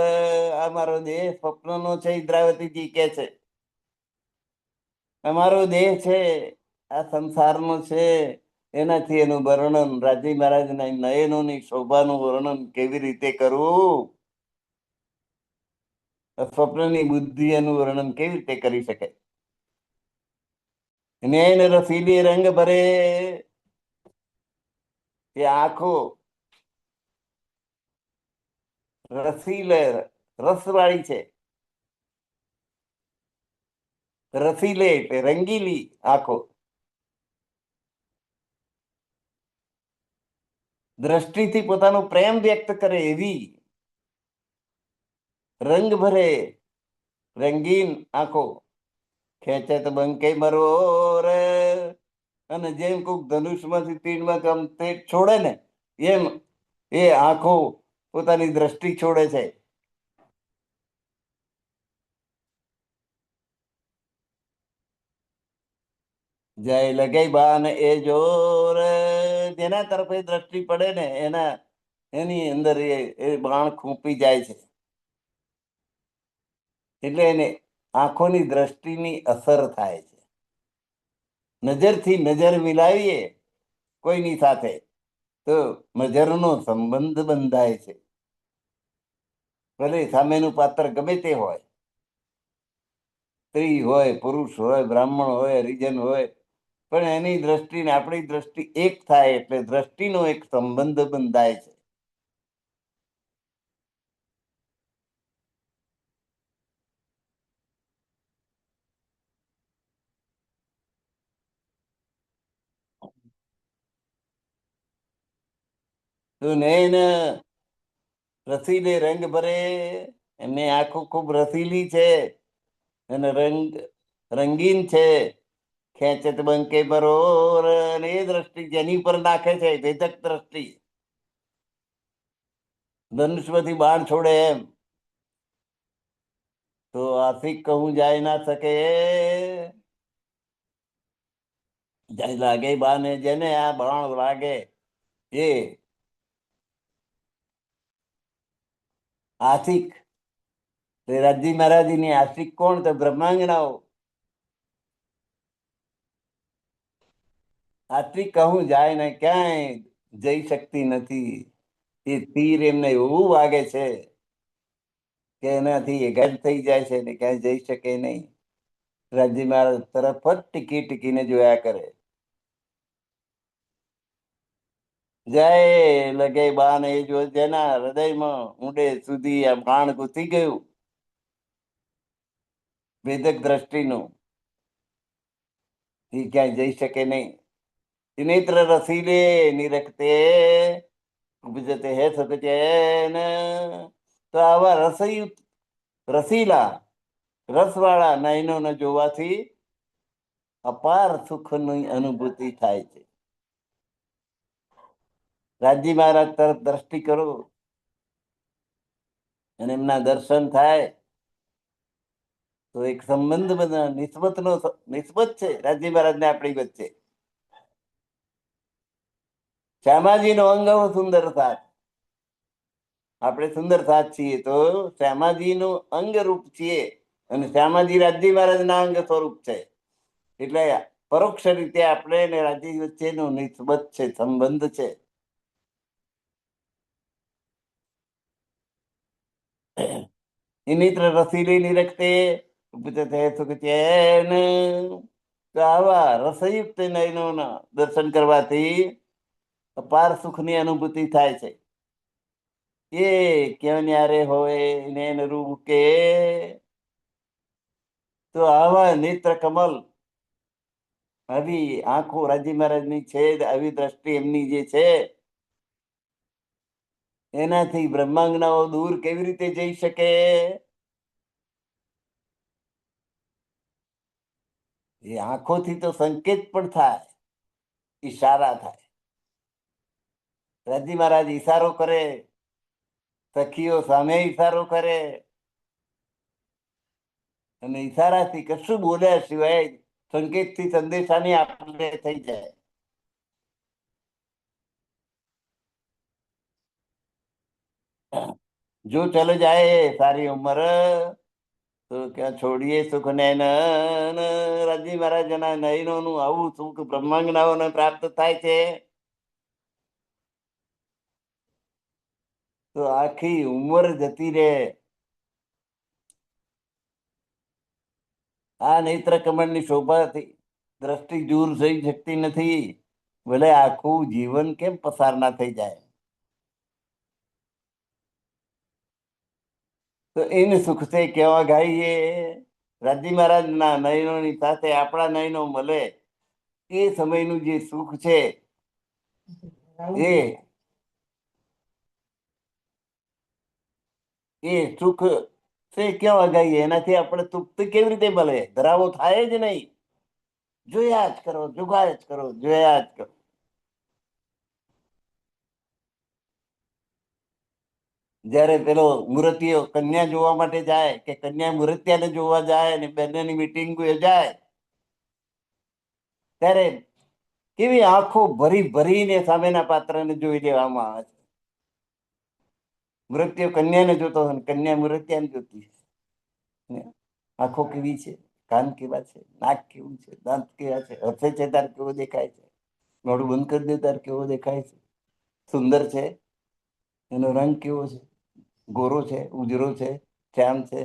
આ મારો દેહ સ્વપ્નનો છે, ઇન્દ્રાવતીજી કે છે. અમારો દેહ છે આ સંસારનો છે, એનાથી એનું વર્ણન રાજી મહારાજના નયનોની શોભાનું વર્ણન કેવી રીતે કરવું? સ્વપ્નની બુદ્ધિ એનું વર્ણન કેવી રીતે કરી શકે? નયન રસીલી રંગ ભરે, એ આંખો રસીલે રસવાળી છે. રસીલે એટલે રંગીલી આંખો. દ્રષ્ટિથી પોતાનો પ્રેમ વ્યક્ત કરે એવી. રંગ ભરે, રંગીન આંખો. ખેંચે તો બંકે મરોર, અને જેમ કોઈક ધનુષમાંથી તીરમાંથી આમ તે છોડે ને એમ એ આંખો પોતાની દ્રષ્ટિ છોડે છે. જય લગે બાન એ જોર, જેના તરફ એ દ્રષ્ટિ પડે ને એના એની અંદર એ બાણ ખૂંપી જાય છે. એટલે એને આંખોની દ્રષ્ટિની અસર થાય છે. નજરથી નજર મિલાવીએ કોઈની સાથે તો નજરનો સંબંધ બંધાય છે. ભલે સામેનું પાત્ર ગમે તે હોય, સ્ત્રી હોય, પુરુષ હોય, બ્રાહ્મણ હોય, હરિજન હોય, પણ એની દ્રષ્ટિ ને આપણી દ્રષ્ટિ એક થાય એટલે દ્રષ્ટિનો એક સંબંધ બંધાય છે. તો નયન રસીલે રંગ ભરે, એમની આંખો ખૂબ રસીલી છે અને રંગીન છે. ખેંચે તો બંકે બરોર, અને એ દ્રષ્ટિ જેની પર નાખે છે ભેદક દ્રષ્ટિ, ધનુષમાંથી બાણ છોડે એમ. તો આથી કહું જાય ના શકે, જાય લાગે બાને, જેને આ બાણ લાગે એ આશિક. રાજી મહારાજની આશિક કોણ? તો બ્રહ્માંગનાઓ. આથી કહું જાય ને ક્યાંય જઈ શકતી નથી. એ તીર એમને એવું વાગે છે કે એનાથી એઘાત થઈ જાય છે ને ક્યાંય જઈ શકે નહીં. રાજી મહારાજ તરફ જ ટીકી ટીકીને જોયા કરે. જય લગે બાન એ જો, જેના હૃદયમાં ઊંડે સુધી આ બાણ ઘૂસી ગયું ભેદક દ્રષ્ટિનું, એ ક્યાંય જઈ શકે નહીં. નેત્ર રસીલે નિરખતે ઉપજતે હે સતચેન, તો આવા રસયુક્ત રસીલા રસવાળા નયનોને જોવાથી અપાર સુખની અનુભૂતિ થાય છે. રાજી મહારાજ તરફ દ્રષ્ટિ કરો અને એમના દર્શન થાય તો એક સંબંધ બધા નિસ્બત છે રાજી મહારાજ ને આપણી વચ્ચે. શ્યામાજી નો અંગ સુંદર સાથ, આપણે સુંદર સાથ છીએ તો શ્યામાજી નું અંગ રૂપ છીએ અને શ્યામાજી રાજી મહારાજ ના અંગ સ્વરૂપ છે. એટલે પરોક્ષ રીતે આપણે ને રાજી વચ્ચેનો નિસ્બત છે, સંબંધ છે. ઇનિત્ર રસીલી નિરખતે ઉપજતે સુખ ચેન, તો આવા રસયુક્ત નયનોના દર્શન કરવાથી અપાર સુખની અનુભૂતિ થાય છે. એ ક્યાં ન્યારે હોય ને રૂ કે, તો આવા નેત્ર કમલ આવી આંખો રાજી મહારાજની છે, આવી દ્રષ્ટિ એમની જે છે, એનાથી બ્રહ્માંગનાઓ દૂર કેવી રીતે જઈ શકે? એ આંખોથી તો સંકેત પણ થાય, ઈશારા થાય. રાજી મહારાજ ઈશારો કરે, સખીઓ સામે ઈશારો કરે, અને ઈશારાથી કશું બોલ્યા સિવાય સંકેતથી સંદેશાની આપલે થઈ જાય. જો ચલો જાય સારી ઉંમર તો ક્યાં છોડીએ સુખ નયન. રાજી મહારાજના નયનોનું આવું સુખ બ્રહ્માંગનાઓને પ્રાપ્ત થાય છે, તો આખી ઉંમર જતી રહે. આ નેત્ર કમળની શોભાથી દ્રષ્ટિ દૂર થઈ શકતી નથી, ભલે આખું જીવન કેમ પસાર ના થઈ જાય. તો એને સુખ છે કેવા ગાઈએ? રાજી મહારાજ ના નયનોની સાથે આપણા નયનો મળે, એ સમયનું જે સુખ છે, એ સુખ છે કેવા ગાઈએ? એનાથી આપણે તૃપ્તિ કેવી રીતે મળે? ધરાવો થાય જ નહીં. જોયા જ કરો, જોગાયા જ કરો, જોયા જ કરો. જયારે પેલો મૂર્તિઓ કન્યા જોવા માટે જાય, કે કન્યા મૂર્તિયાને જોવા જાય, અને બંનેની મીટિંગ જાય, ત્યારે કેવી આંખો ભરી ભરીને સામેના પાત્રને જોઈ લેવામાં આવે છે. મૃત્યુ કન્યાને જોતો હોય, કન્યા મૃત્યાને જોતી. આંખો કેવી છે, કાન કેવા છે, નાક કેવું છે, દાંત કેવા છે, હસે છે તાર કેવો દેખાય છે, મોઢું બંધ કરી દે તાર કેવો દેખાય છે, સુંદર છે, એનો રંગ કેવો છે, ગોરો છે, ઉજરો છે, શ્યામ છે,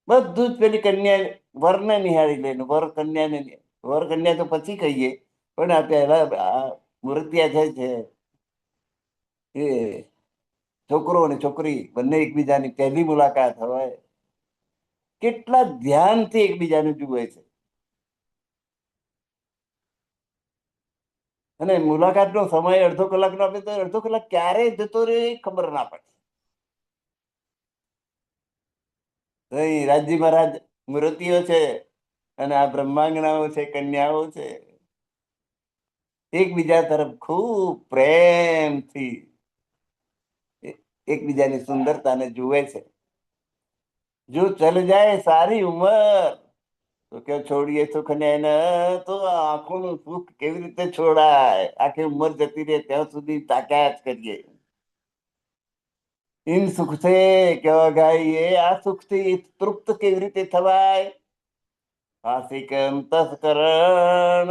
બધું જ પેલી કન્યા વરને નિહાળી લે. વર કન્યાને, વર કન્યા તો પછી કહીએ, પણ આ પહેલા મૂર્તિયા છે, એ છોકરો અને છોકરી બંને એકબીજાની પહેલી મુલાકાત હોય, કેટલા ધ્યાનથી એકબીજાને જુએ છે. અને મુલાકાતનો સમય અડધો કલાકનો આપે તો અડધો કલાક ક્યારે જતો રહે ખબર ના પડે. રાજી મહારાજ મૂર્તિઓ છે, અને આ બ્રહ્માંગનાઓ છે, કન્યાઓ છે, એકબીજા તરફ ખૂબ પ્રેમથી એકબીજાની સુંદરતાને જુએ છે. જો ચલ જાય સારી ઉંમર તો કે છોડીએ સુખ ને એને, તો આંખોનું સુખ કેવી રીતે છોડાય? આખી ઉંમર જતી રહે ત્યાં સુધી તાક્યા જ કરીએ. ઇન સુખ છે કેવા ગાય? આ સુખ થી તૃપ્ત કેવી રીતે થવાય? આસિક અંતસ્કરણ.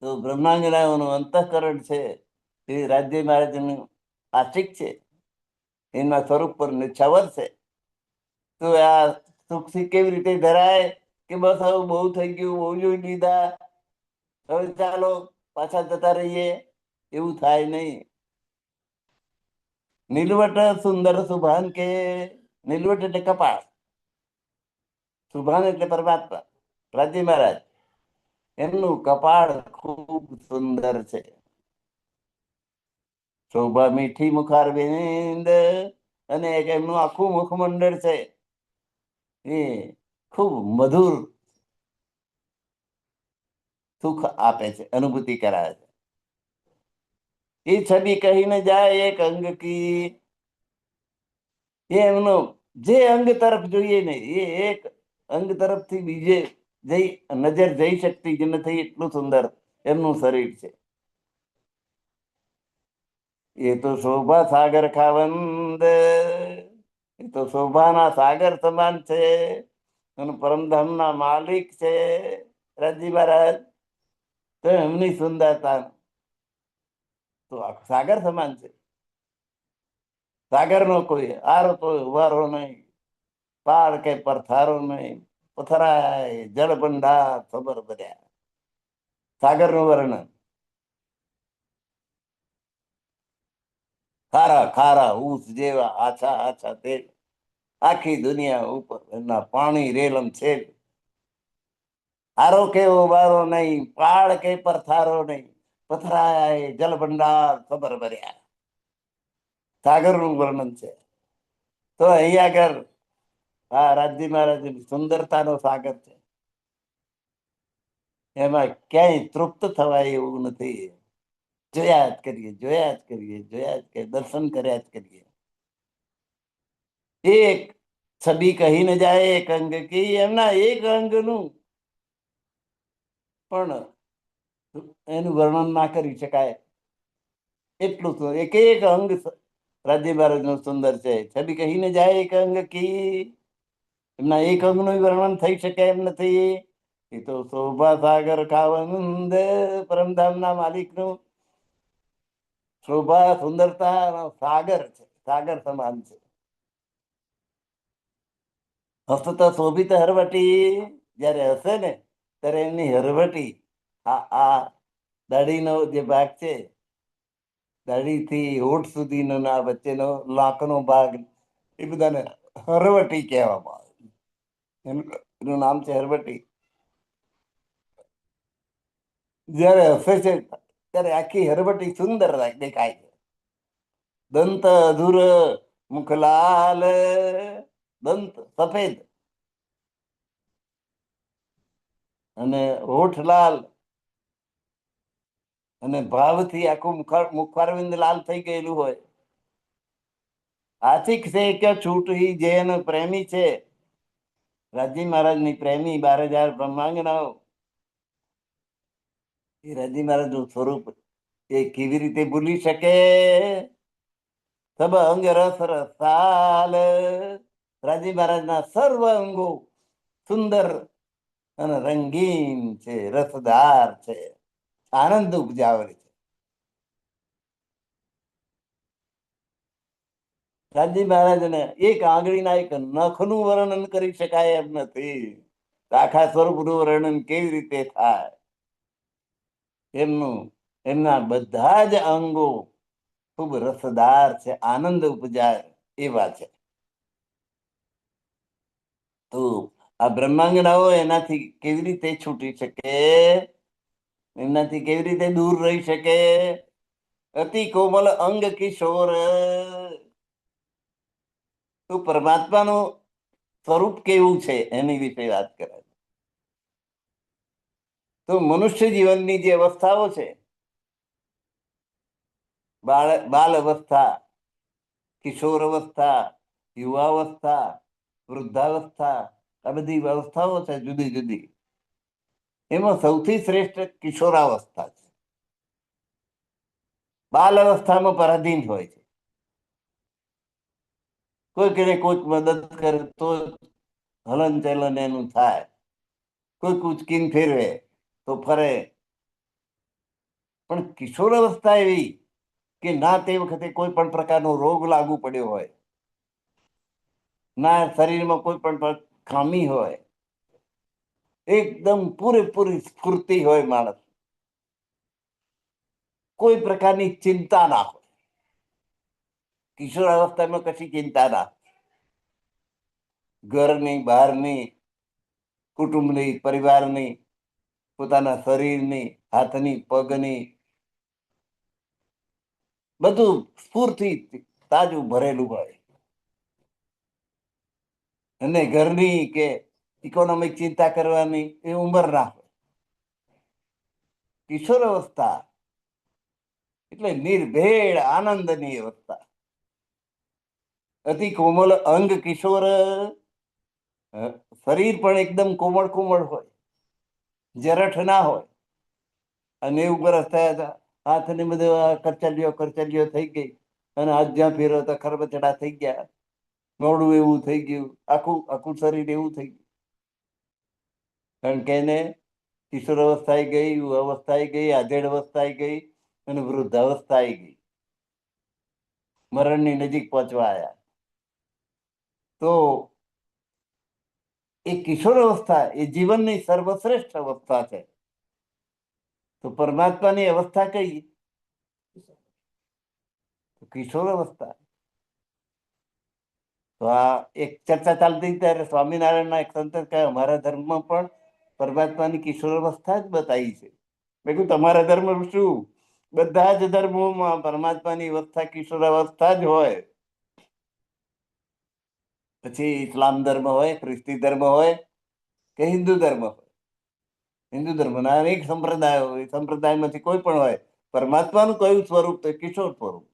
તો બ્રહ્માંગનાઓનું અંતઃકરણ છે, એ રાજ્ય મહારાજનું આશિક છે, એના સ્વરૂપ પર નિછાવર છે. તો આ સુખથી કેવી રીતે ધરાય? કે બસ હવે બહુ થઈ ગયું, બહુ જોઈ લીધા, હવે ચાલો પાછા જતા રહીએ, એવું થાય નહીં. નીલવટ સુંદર સુભાન કે, નીલવટ એટલે કપાળ, સુભાન એટલે પરમાત્મા, રાજી મહારાજ, એમનું કપાળ ખૂબ સુંદર છે. શોભા મીઠી મુખારવિંદ, અને એમનું આખું મુખમંડળ છે, એ ખૂબ મધુર સુખ આપે છે, અનુભૂતિ કરાવે છે. એ છબી કહીને જાય એક અંગ કી, એ એમનો જે અંગ તરફ જોઈએ ને, એ એક અંગ તરફથી બીજે જઈ નજર જઈ શકતી જ નથી, એટલું સુંદર એમનું શરીર છે. એ તો શોભા સાગર ખાવંદ, એ તો શોભાના સાગર સમાન છે, અને પરમધામ ના માલિક છે રાજી મહારાજ. તો એમની સુંદરતા તો સાગર સમાન છે. સાગર નો કોઈ આરો તો વારો નહીં, પાર કે પરથારો નહીં, પથરાય જળ ભંડાર ખબર બન્યા. સાગર નું વર્ણન. ખારા ખારા ઊસ જેવા આછા આછા તેલ, આખી દુનિયા ઉપર એમના પાણી રેલમ છે. હારો કેવો વારો નહીં, પાળ કે પરથારો નહીં, પથરાય જલ ભંડાર ખબર ભર્યા. સાગર નું વર્ણન છે. તો અહીંયા આગળ આ રાજ્ય મહારાજ સુંદરતાનો સાગર છે. એમાં ક્યાંય તૃપ્ત થવાય એવું નથી. જોયા જ કરીએ, જોયા જ કરીએ, જોયા જ કરીએ, દર્શન કર્યા જ કરીએ. એક છબી કહીને જાય એક અંગ કી, એમના એક અંગનું પણ એનું વર્ણન ના કરી શકાય એટલું તો. એક એક અંગ રાજ્ય મહારાજ નું સુંદર છે. છબી કહીને જાય એક અંગ કી, એમના એક અંગ નું વર્ણન થઈ શકે એમ નથી. એ તો શોભા સાગર કાવંદ પરમધામ ના માલિક નું શોભા સુંદરતા સાગર છે, સાગર સમાન છે. હસતા શોભિત હરવટી, જયારે હસે ને ત્યારે એમની હરવટી, આ દાઢીનો જે ભાગ છે, દાઢી થી હોઠ સુધીનો ના વચ્ચેનો લાકનો ભાગ, એ બધાને હરવટી કહેવામાં આવે. એનું નામ છે હરવટી. જયારે હસે છે ત્યારે આખી હરવટી સુંદર દેખાય છે. દંત અધુર મુખ લાલ, દંત સફેદ અને હોઠ લાલ, અને ભાવથી આખું મુખારવિંદ લાલ થઈ ગયેલું હોય. આશિક છે કે છૂટ હી જેન પ્રેમી છે. રાજી મહારાજ ની પ્રેમી 12,000 બ્રહ્માંગનાઓ, એ રાજી મહારાજ નું સ્વરૂપ એ કેવી રીતે ભૂલી શકે? સબ અંગ રસ રસાલ, રાજી મહારાજ ના સર્વ અંગો સુંદર અને રંગીન છે, રસદાર છે, આનંદ ઉપજાવે છે. રાજી મહારાજને એક આંગળીના એક નખનું વર્ણન કરી શકાય એમ નથી. આખા સ્વરૂપનું વર્ણન કેવી રીતે થાય? એમનું, એમના બધા જ અંગો ખૂબ રસદાર છે, આનંદ ઉપજાય એવા છે. તો આ બ્રહ્માંગનાઓ એનાથી કેવી રીતે છૂટી શકે? એમનાથી કેવી રીતે દૂર રહી શકે? અતિ કોમલ અંગ કિશોર, તો પરમાત્માનું સ્વરૂપ કેવું છે એની વિશે વાત કરે. તો મનુષ્ય જીવનની જે અવસ્થાઓ છે, બાલ અવસ્થા, કિશોર અવસ્થા, યુવાવસ્થા, વૃદ્ધાવસ્થા, આ બધી અવસ્થાઓ છે જુદી જુદી. એમાં સૌથી શ્રેષ્ઠ કિશોરાવસ્થા છે. બાલ અવસ્થામાં પરાધીન હોય છે. કોઈકને કોઈક મદદ કરે તો હલન ચલન એનું થાય. કોઈ ઉચકીને ફેરવે તો ફરે. પણ કિશોર અવસ્થા એવી કે ના તે વખતે કોઈ પણ પ્રકારનો રોગ લાગુ પડ્યો હોય, ના શરીરમાં કોઈ પણ ખામી હોય, એકદમ પૂરેપૂરી સ્ફૂર્તિ હોય માણસ, કોઈ પ્રકારની ચિંતા ના હોય. કિશોર અવસ્થામાં કશી ચિંતા ના, ઘરની, બહારની, કુટુંબની, પરિવારની, પોતાના શરીરની, હાથની, પગની, બધું સ્ફૂર્તિ તાજું ભરેલું હોય. અને ઘરની કે ઇકોનોમિક ચિંતા કરવાની એ ઉંમર ના હોય. કિશોર અવસ્થા એટલે નિર્ભેળ આનંદની અવસ્થા. અતિ કોમલ અંગ કિશોર, શરીર પણ એકદમ કોમળ કોમળ હોય, જરઠ ના હોય. અને 90 વર્ષ થયા હતા, હાથ ને બધું કરચલીઓ થઈ ગઈ, અને હાથ જ્યાં ફેરો તો ખરબચડા થઈ ગયા, મોડું એવું થઈ ગયું, આખું આખું શરીર એવું થઈ ગયું. કારણ કે એને કિશોર અવસ્થા ગઈ, અવસ્થા ગઈ, આધેડ અવસ્થા ગઈ, અને વૃદ્ધ અવસ્થા ગઈ, મરણની નજીક પહોંચવા આવ્યા. તો એ કિશોર અવસ્થા એ જીવનની સર્વશ્રેષ્ઠ અવસ્થા છે. તો પરમાત્માની અવસ્થા કઈ? કિશોર અવસ્થા. તો આ એક ચર્ચા ચાલતી ત્યારે સ્વામિનારાયણના એક સંત કહે અમારા ધર્મમાં પણ પરમાત્માની કિશોર અવસ્થા જ બતાવી છે. મેં કીધું તમારા ધર્મ શું? બધા જ ધર્મોમાં પરમાત્માની અવસ્થા કિશોર અવસ્થા જ હોય. પછી ઇસ્લામ ધર્મ હોય, ખ્રિસ્તી ધર્મ હોય કે હિન્દુ ધર્મ હોય. હિન્દુ ધર્મના અનેક સંપ્રદાયો હોય, સંપ્રદાયમાંથી કોઈ પણ હોય, પરમાત્માનું કયું સ્વરૂપ તો કિશોર સ્વરૂપ.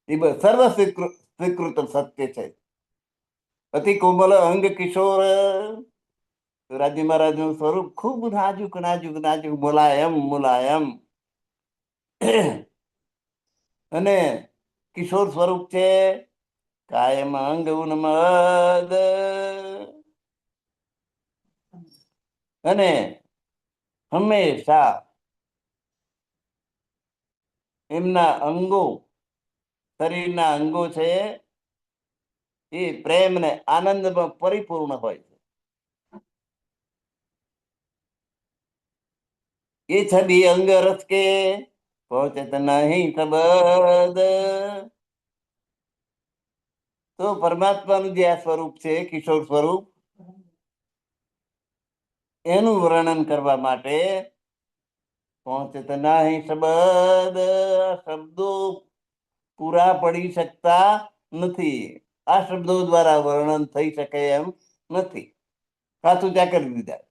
એ સર્વ સ્વીકૃત સત્ય છે. અતિ કોમલ અંગ કિશોર. રાજી મહારાજ નું સ્વરૂપ ખૂબ નાજુક નાજુક નાજુક, મુલાયમ મુલાયમ અને કિશોર સ્વરૂપ છે. કાયમ અંગ ઉન્મદ અને હંમેશા એમના અંગો, શરીરના અંગો છે એ પ્રેમ ને આનંદમાં પરિપૂર્ણ હોય છે. એ છબી અંગ રસ કે પહોંચે તો નહીં શબ્દ. તો પરમાત્માનું જે આ સ્વરૂપ છે, કિશોર સ્વરૂપ, એનું વર્ણન કરવા માટે પહોંચે તો નહીં શબ્દ. શબ્દો પૂરા પડી શકતા નથી. આ શબ્દો દ્વારા વર્ણન થઈ શકે એમ નથી. સાચું ત્યાં કરી દીધા.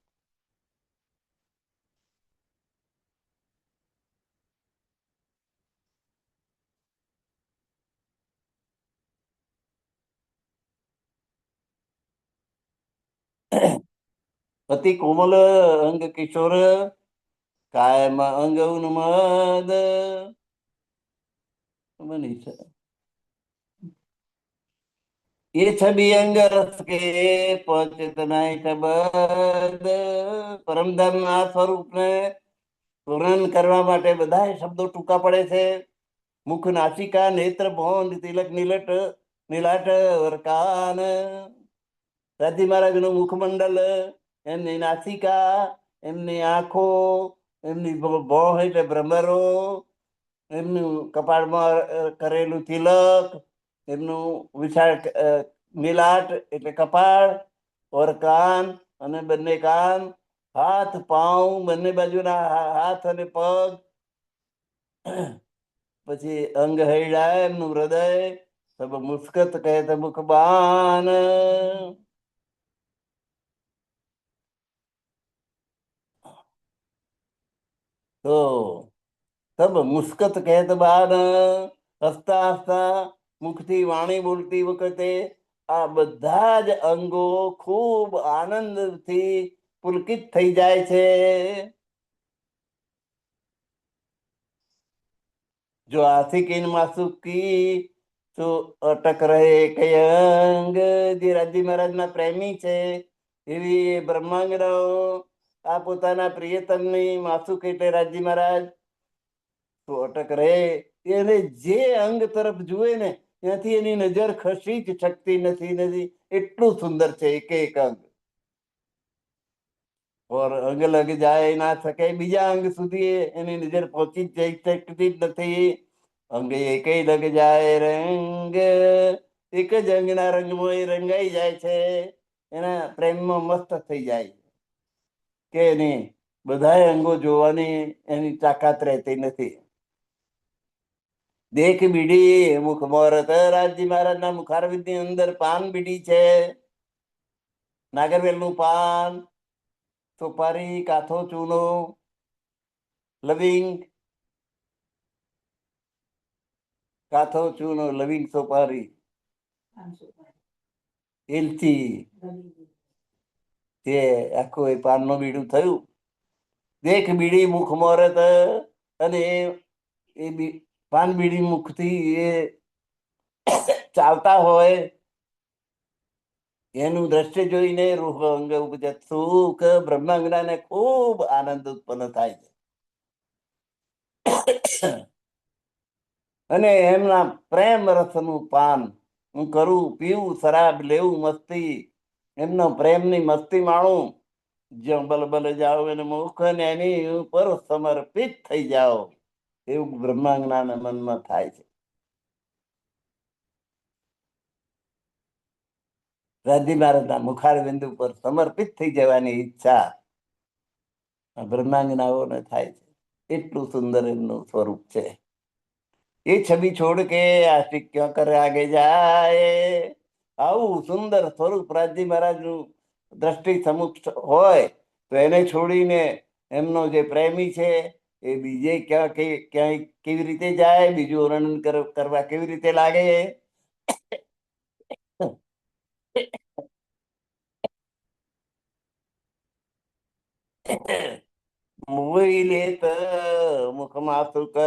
અતિ કોમલ અંગ કિશોર કાયમ અંગ ઉન્મદ બની છે. એ છબી અંગ રસ કે પહોંચે નહીં શબ્દ. પરમધામ આ સ્વરૂપને વર્ણન કરવા માટે બધા શબ્દો ટૂંકા પડે છે. મુખ, નાસિકા, નેત્ર, ભોંડ, તિલક, નીલટ, નીલાટ, વરકાન. રાજી મહારાજ નું મુખમંડલ, એમની નાસિકા, એમની આંખો, એમની ભોં એટલે ભ્રમરો, એમનું કપાળમાં કરેલું તિલક, એમનું વિશાળ નીલાટ એટલે કપાળ, ઓર કાન અને બંને કાન, હાથ પાઉં બંને બાજુના હાથ અને પગ, પછી અંગ હૈડા એમનું હૃદય, સબ મુસ્કત કહે તો મુખબાન. તો સબ મુસ્કત કહે તો બાન. હસતા હસતા મુખથી વાણી બોલતી વખતે આ બધા જ અંગો ખૂબ આનંદથી પુલકિત થઈ જાય છે. જો આશિકીન માસુકી તો અટક રહે કઈ અંગ. જે રાજી મહારાજના પ્રેમી છે એવી બ્રહ્માંગનાઓ આ પોતાના પ્રિયતમની માસુક એટલે રાજી મહારાજ તો અટક રહે. એને જે અંગ તરફ જુએ ને ત્યાંથી એની નજર ખસી જ શકતી નથી. એટલું સુંદર છે એક એક અંગ. ઓર અંગ લગ જાય ના શકે, બીજા અંગ સુધી એની નજર પહોંચી જઈ શકતી જ નથી. અંગ એક લગ જાય રંગ. એક જ અંગના રંગમાં એ રંગાઈ જાય છે. એના પ્રેમમાં મસ્ત થઈ જાય કે નહીં. બધા અંગો જોવાની એની તાકાત રહેતી નથી. દેખ બીડી મુખ મોરત. રાજી મહારાજ ના મુખારવિંદ ની અંદર પાન બીડી છે. નાગરવેલ નું પાન, સોપારી, કાથો ચૂનો, લવિંગ, કાથો ચૂનો, લવિંગ, સોપારી, એલચી, તે આખું એ પાનનું બીડું થયું. દેખ બીડી મુખ મોરત. અને એ પાન બીડી મુખથી એ ચાલતા હોય એનું દ્રશ્ય જોઈને રૂહ અંગ ઉપજત સુખ. બ્રહ્માંગના ને ખૂબ આનંદ ઉત્પન્ન થાય છે. અને એમના પ્રેમ રસનું પાન હું કરું, પીવું, શરાબ લેવું, મસ્તી, એમનો પ્રેમની મસ્તી માણું. જ્યાં બલબલ જાઓ એને મુખ ને એની ઉપર સમર્પિત થઈ જાઓ એવું બ્રહ્માંગના મનમાં થાય છે. રાજી મહારાજના મુખારબિંદુ પર સમર્પિત થઈ જવાની ઈચ્છા બ્રહ્માંગનાઓને થાય છે. એટલું સુંદર એમનું સ્વરૂપ છે. એ છબી છોડ કે આશિક ક્યાં કરે આગે જાય. આવું સુંદર સ્વરૂપ રાજી મહારાજ નું દ્રષ્ટિ સમુક્ષ હોય તો એને છોડીને એમનો જે પ્રેમી છે એ બીજે ક્યાંય કેવી રીતે જાય, બીજું વર્ણન કરવા કેવી રીતે લાગે. મોહી લેત મુખમાં સુખ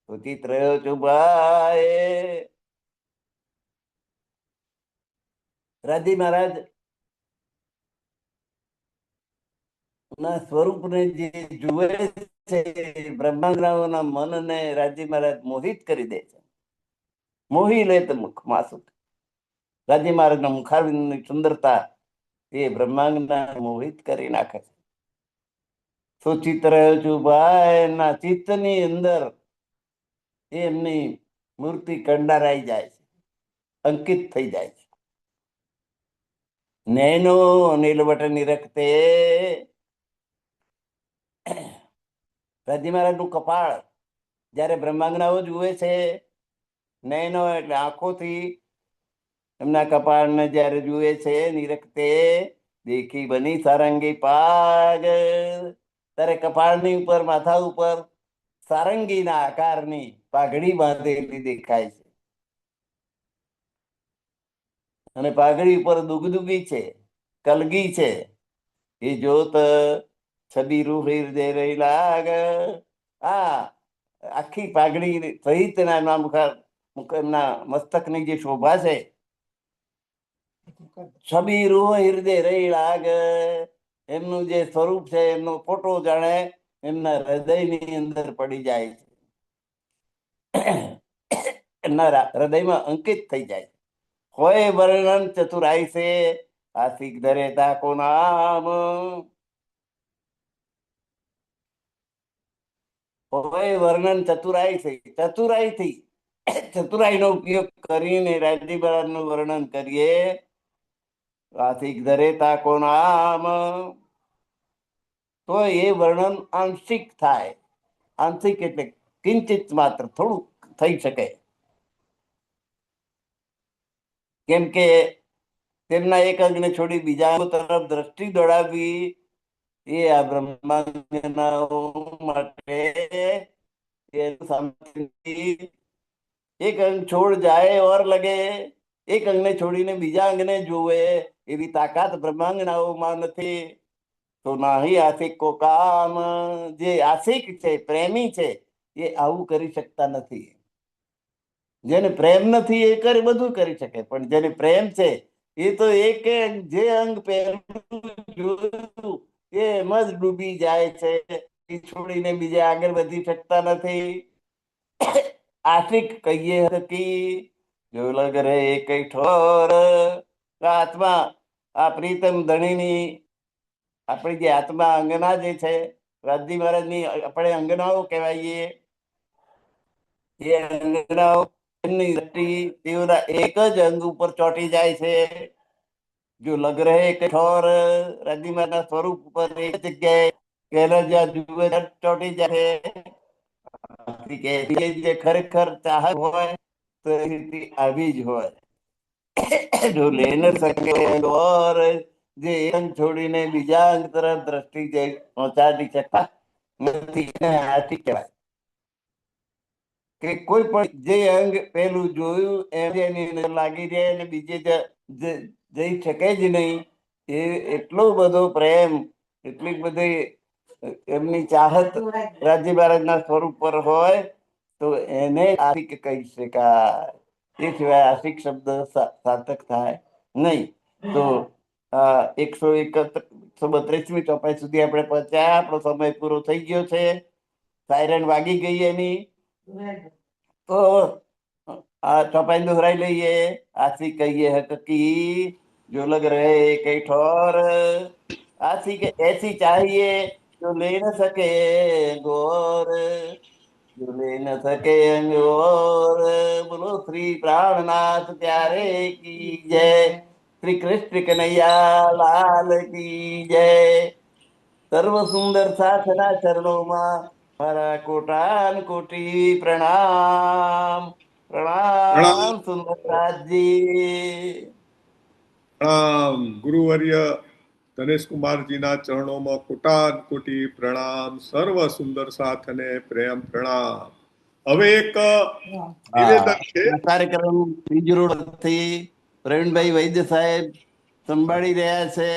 ઉચિત રહ્યો ચુભાય. રાજી મહારાજ ના સ્વરૂપને જે જુએ છે બ્રહ્માંગનાઓના મનને રાજી મહારાજ મોહિત કરી દે છે. મોહી લેત મુખમાં સુખ. રાજી મહારાજના મુખારવિંદની સુંદરતા એ બ્રહ્માંગના મોહિત કરી નાખે છે. સુચિત રહ્યો છું ભાઈ ના ચિત્તની અંદર એમની મૂર્તિ કંડારાઈ જાય છે, અંકિત થઈ જાય છે. નૈનો નીલવટ નિરખતે. રાજી મહારાજ નું કપાળ જયારે બ્રહ્માંગનાઓ જુએ છે, નૈનો એટલે આંખોથી એમના કપાળને જયારે જુએ છે, નિરખતે દેખી બની સારંગી પાગ. ત્યારે કપાળની ઉપર, માથા ઉપર સારંગીના આકારની પાઘડી બાંધેલી દેખાય છે. અને પાઘડી ઉપર દુગદુગી છે, કલગી છે. એ જોત છબી રૂ હૃદય રહી લાગ. આ આખી પાઘડી સહિત એમના એમના મસ્તકની જે શોભા છે, છબી રૂ હૃદય રહી લાગ. એમનું જે સ્વરૂપ છે, એમનો ફોટો જાણે એમના હૃદયની અંદર પડી જાય છે, એમના હૃદયમાં અંકિત થઈ જાય. હોય વર્ણન ચતુરાઈ સે આશિક ધરે તાકો નામ. હોય વર્ણન ચતુરાઈ છે, ચતુરાઈથી ચતુરાઈનો ઉપયોગ કરીને રાજી મહારાજનું વર્ણન કરીએ. આશિક ધરે તાકો નામ તો એ વર્ણન આંશિક થાય. આંશિક એટલે કિંચિત માત્ર, થોડુંક થઈ શકે. કેમ કે તેમના એક અંગને છોડી બીજા અંગ તરફ દ્રષ્ટિ દોડાવવી એ આ બ્રહ્માંગનાઓ માટે એક અંગ છોડ જાય ઓર લગે. એક અંગને છોડીને બીજા અંગને જોવે એવી તાકાત બ્રહ્માંગનાઓમાં નથી. તો નાહી આશિક કો કામ. જે આશિક છે, પ્રેમી છે, એ આવું કરી શકતા નથી. જેને પ્રેમ નથી એ બધું કરી શકે, પણ જેને પ્રેમ છે એ તો એક જે અંગ જોયું એમ જ ડૂબી જાય છે. એ છોડીને બીજે આગળ વધી શકતા નથી. આશિક કહીએ હતી જો લગ રે કઈ ઠોર. આત્મા આ પ્રીતમ ધણીની આપણી જે આત્મા અંગના જે છે, રાજી મહારાજની આપણે અંગનાઓ કહેવાઈએ. એ અંગનાઓ એમની દ્રષ્ટિ તેઓના એક જ અંગ ઉપર ચોંટી જાય છે. જો લગ રહે કઠોર. રાજી મહારાજના સ્વરૂપ ઉપર એક જગ્યાએ પહેલા જ્યાં જુએ ચોંટી જાય. જે ખરેખર ચાહક હોય તો આવી જ હોય. જો લે ન શકે ઓર જે અંગ છોડીને બીજા અંગ તરફ દ્રષ્ટિ પહોંચાડી શકતા નથી, આથી કહેવાય કે કોઈ પણ જે અંગ પેલું જોયું એની અંદર લાગી જાય અને બીજે જઈ શકે જ નહીં. એ એટલો બધો પ્રેમ, એટલી બધી એમની ચાહત રાજી મહારાજના સ્વરૂપ પર હોય તો એને આશિક કહી શકાય. એ સિવાય આશિક શબ્દ સાર્થક થાય નહીં. તો 132મી ચોપાઈ સુધી આપણે પહોંચ્યા. આપણો સમય પૂરો થઈ ગયો છે. સાયરન વાગી ગઈ એની. તો આ ચોપાઈ દોહરાઈ લઈએ. આશિક કહીએ હકકી जो लग रहे कई ठोर. आशिक ऐसी चाहिए जो ले न सके गौर. जो ले न सके अंगोर. बोलो श्री प्राणनाथ प्यारे की जय. શ્રી કૃષ્ણ કનૈયા લાલ કી જય. સર્વ સુંદર સાથના ચરણોમાં મારા કોટાન કોટી પ્રણામ. પ્રણામ સુંદરરાજજી. ગુરુવર્ય ધનેશકુમારજીના ચરણોમાં કોટાન કોટી પ્રણામ. સર્વ સુંદર સાથને પ્રેમ પ્રણામ. હવે એક નિવેદન છે. કાર્યક્રમ બીજી રોડથી પ્રવીણભાઈ વૈદ્ય સાહેબ સંભાળી રહ્યા છે,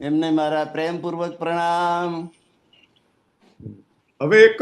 એમને મારા પ્રેમપૂર્વક પ્રણામ. હવે એક